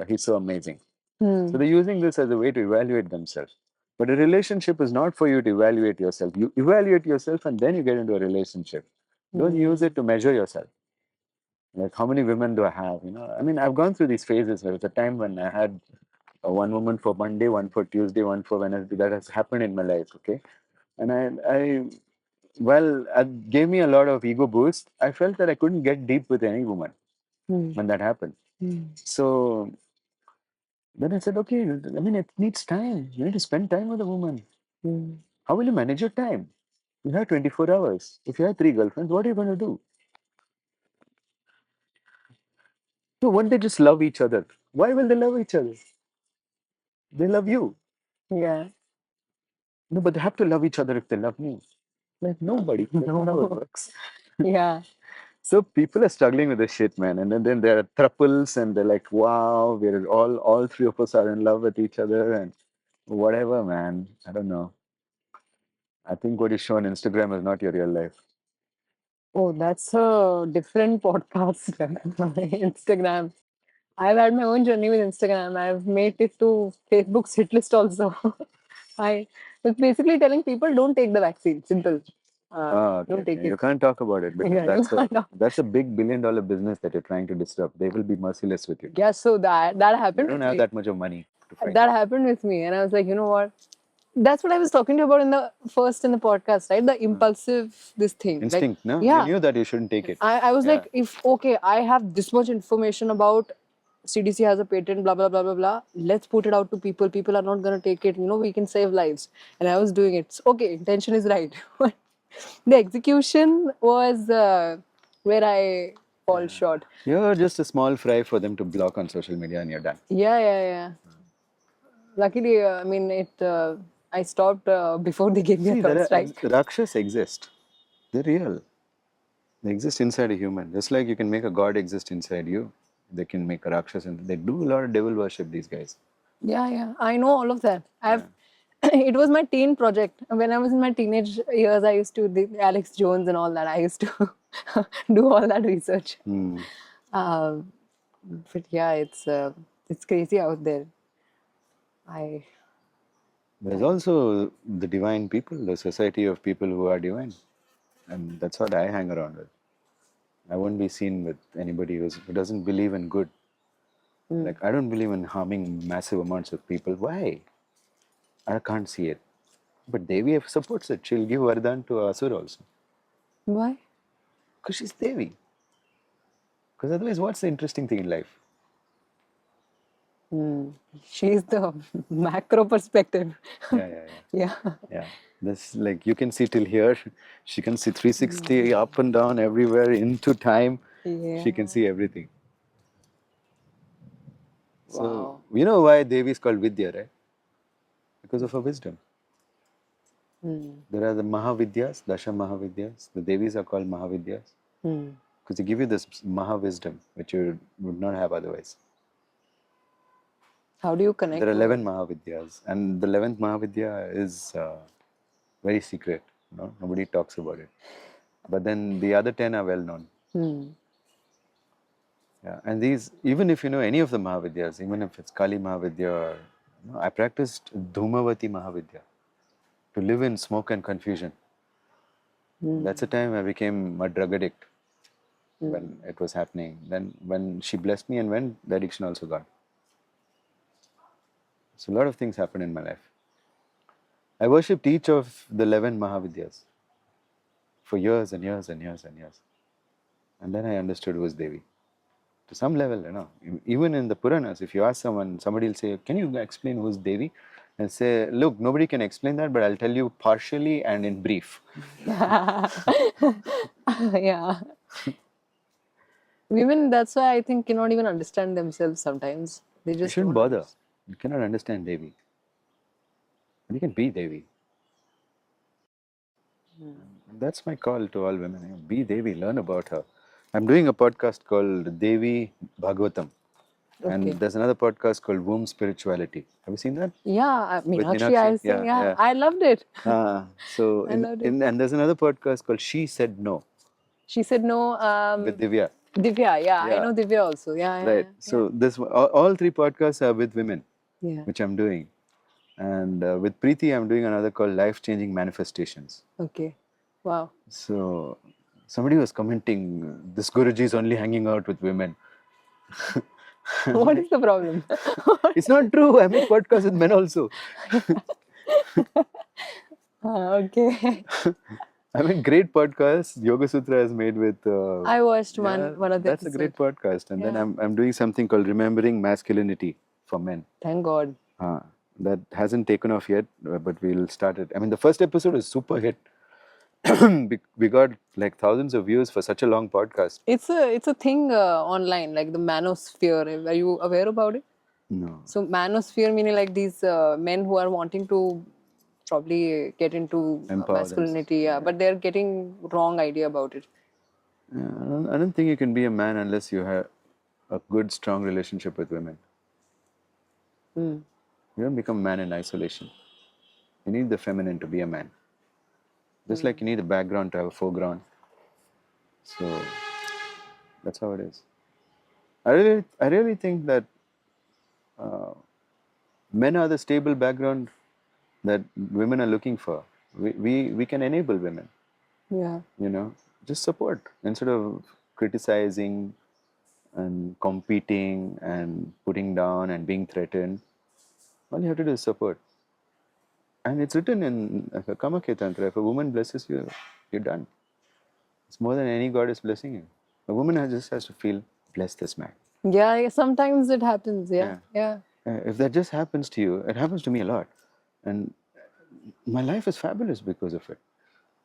he's so amazing. So they're using this as a way to evaluate themselves. But a relationship is not for you to evaluate yourself. You evaluate yourself and then you get into a relationship. Don't use it to measure yourself. Like, how many women do I have? You know, I mean, I've gone through these phases. There was a time when I had one woman for Monday, one for Tuesday, one for Wednesday. That has happened in my life. Okay. And well, it gave me a lot of ego boost. I felt that I couldn't get deep with any woman when that happened. So then I said, okay, I mean, it needs time. You need to spend time with a woman. How will you manage your time? You have 24 hours. If you have 3 girlfriends, what are you going to do? So won't they just love each other? Why will they love each other? They love you. Yeah. No, but they have to love each other if they love me. Like, nobody. That's not how it works. Yeah. So people are struggling with this shit, man. And then there are thruples and they're like, wow, we're all 3 of us are in love with each other and whatever, man. I don't know. I think what you show on Instagram is not your real life. Oh, that's a different podcast. Instagram. I've had my own journey with Instagram. I've made it to Facebook's hit list also. I was basically telling people don't take the vaccine. Simple. Don't take You it. can't talk about it because Yeah, that's a big $1 billion business that you're trying to disrupt. They will be merciless with you. Yeah, so that You happened don't with have me. that much of money to fight. That happened with me, and I was like, you know what? That's what I was talking to you about in the podcast, right? The impulsive this thing. Instinct, like, no? yeah. You knew that you shouldn't take it. I was Yeah. like, if okay, I have this much information about CDC has a patent, blah blah blah blah blah. Let's put it out to people. People are not gonna take it. You know, we can save lives. And I was doing it. So, okay, intention is right. The execution was where I fall short. You're just a small fry for them to block on social media and you're done. Yeah, yeah, yeah. Luckily, I mean, I stopped before they gave me a third strike. Rakshas exist. They're real. They exist inside a human. Just like you can make a god exist inside you, they can make a Rakshas. And they do a lot of devil worship, these guys. Yeah, yeah. I know all of that. It was my teen project. When I was in my teenage years, I used to do Alex Jones and all that. I used to do all that research. But yeah, it's crazy out there. There's also the divine people, the society of people who are divine. And that's what I hang around with. I won't be seen with anybody who doesn't believe in good. Like, I don't believe in harming massive amounts of people. Why? I can't see it. But Devi supports it. She'll give Vardhan to Asur also. Why? Because she's Devi. Because otherwise, what's the interesting thing in life? She's the macro perspective. Yeah. This, like, you can see till here. She can see 360 up and down everywhere into time. Yeah. She can see everything. So, Wow. you know why Devi is called Vidya, right? Because of her wisdom. There are the Mahavidyas, Dasha Mahavidyas. The Devis are called Mahavidyas because they give you this Maha wisdom which you would not have otherwise. How do you connect? There are 11 Mahavidyas, and the 11th Mahavidya is very secret. Nobody talks about it. But then the other 10 are well known. Yeah, and these, even if you know any of the Mahavidyas, even if it's Kali Mahavidya, or, I practiced Dhumavati Mahavidya to live in smoke and confusion. That's the time I became a drug addict when it was happening. Then when she blessed me and went, the addiction also gone. So a lot of things happened in my life. I worshipped each of the 11 Mahavidyas for years and years and years and years. And then I understood who was Devi. To some level, even in the Puranas, if you ask someone, somebody will say, can you explain who is Devi? And say, look, nobody can explain that, but I'll tell you partially and in brief. Yeah. Women, that's why I think cannot even understand themselves sometimes. They You just shouldn't don't bother. You cannot understand Devi. And you can be Devi. And that's my call to all women. Be Devi, learn about her. I'm doing a podcast called Devi Bhagavatam. Okay. And there's another podcast called Womb Spirituality. Have you seen that? Yeah, With Meenakshi, I've seen. Yeah, I loved it. So, and there's another podcast called She Said No. She said no. With Divya. Divya, yeah, I know Divya also. Yeah, Right. So this all three podcasts are with women, which I'm doing, and with Preeti, I'm doing another called Life Changing Manifestations. Okay. Wow. So somebody was commenting, this Guruji is only hanging out with women. What is the problem? It's not true. I make podcasts with men also. Okay. I mean, great podcasts. Yoga Sutra has made with. I watched one of the That's a great podcast. And then I'm doing something called Remembering Masculinity for Men. Thank God. That hasn't taken off yet, but we'll start it. I mean, the first episode is super hit. We got like thousands of views for such a long podcast. It's a thing online, like the manosphere. Are you aware about it? No. So manosphere meaning like these men who are wanting to probably get into masculinity, but they're getting wrong idea about it. I don't think you can be a man unless you have a good, strong relationship with women. You don't become a man in isolation. You need the feminine to be a man. Just like you need a background to have a foreground. So that's how it is. I really think that men are the stable background that women are looking for. We can enable women. Yeah. Just support instead of criticizing and competing and putting down and being threatened. All you have to do is support. And it's written in Kamakya Tantra, if a woman blesses you, you're done. It's more than any god is blessing you. A woman just has to feel, bless this man. Yeah, sometimes it happens. Yeah. If that just happens to you, it happens to me a lot. And my life is fabulous because of it.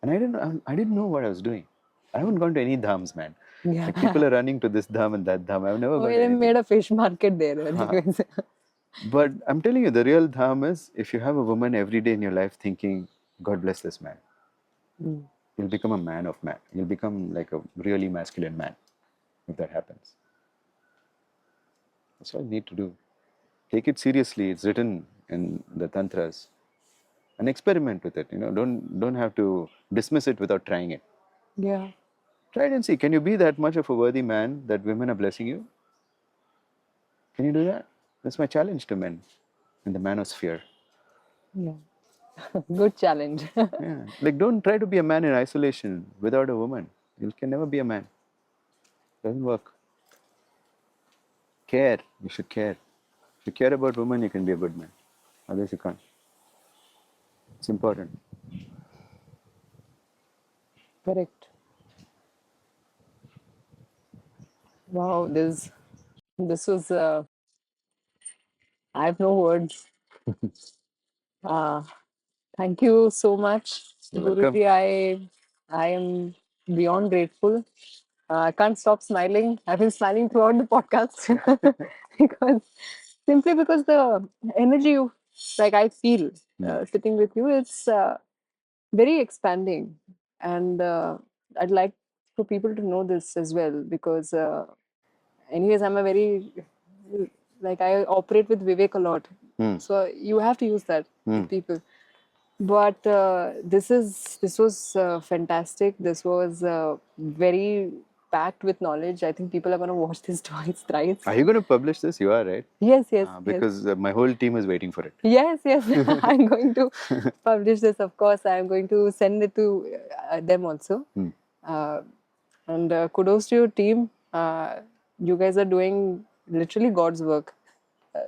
And I didn't know what I was doing. I haven't gone to any dhams, man. Yeah. Like people are running to this dham and that dham. I've never gone to They anything. made a fish market there. But I'm telling you, the real dham is if you have a woman every day in your life thinking, God bless this man, you'll become a man of man. You'll become like a really masculine man if that happens. That's all you need to do. Take it seriously. It's written in the tantras. And experiment with it. Don't have to dismiss it without trying it. Yeah. Try it and see. Can you be that much of a worthy man that women are blessing you? Can you do that? That's my challenge to men in the manosphere. Yeah. Good challenge. Yeah. Like, don't try to be a man in isolation without a woman. You can never be a man. Doesn't work. Care. You should care. If you care about women, you can be a good man. Otherwise, you can't. It's important. Correct. Wow, this was. I have no words. Thank you so much, You're welcome. Guruji. I am beyond grateful. I can't stop smiling. I've been smiling throughout the podcast because Simply because the energy you, like I feel sitting with you, it's very expanding, and I'd like for people to know this as well, because anyways, I'm a very, like, I operate with Vivek a lot, so you have to use that with people. But this was fantastic. This was very packed with knowledge. I think people are going to watch this twice, thrice. Are you going to publish this? You are, right? Yes, yes. Because my whole team is waiting for it. Yes, yes. I'm going to publish this, of course. I'm going to send it to them also. And kudos to your team. You guys are doing literally God's work.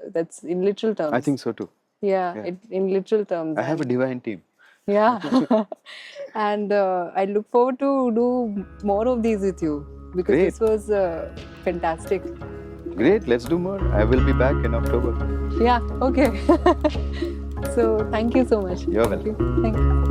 That's in literal terms. I think so too. Yeah. In literal terms. I have a divine team. Yeah. And I look forward to do more of these with you, because Great. this was fantastic. Great, let's do more. I will be back in October. Yeah, okay. So thank you so much. You're Thank welcome. you. Thank you.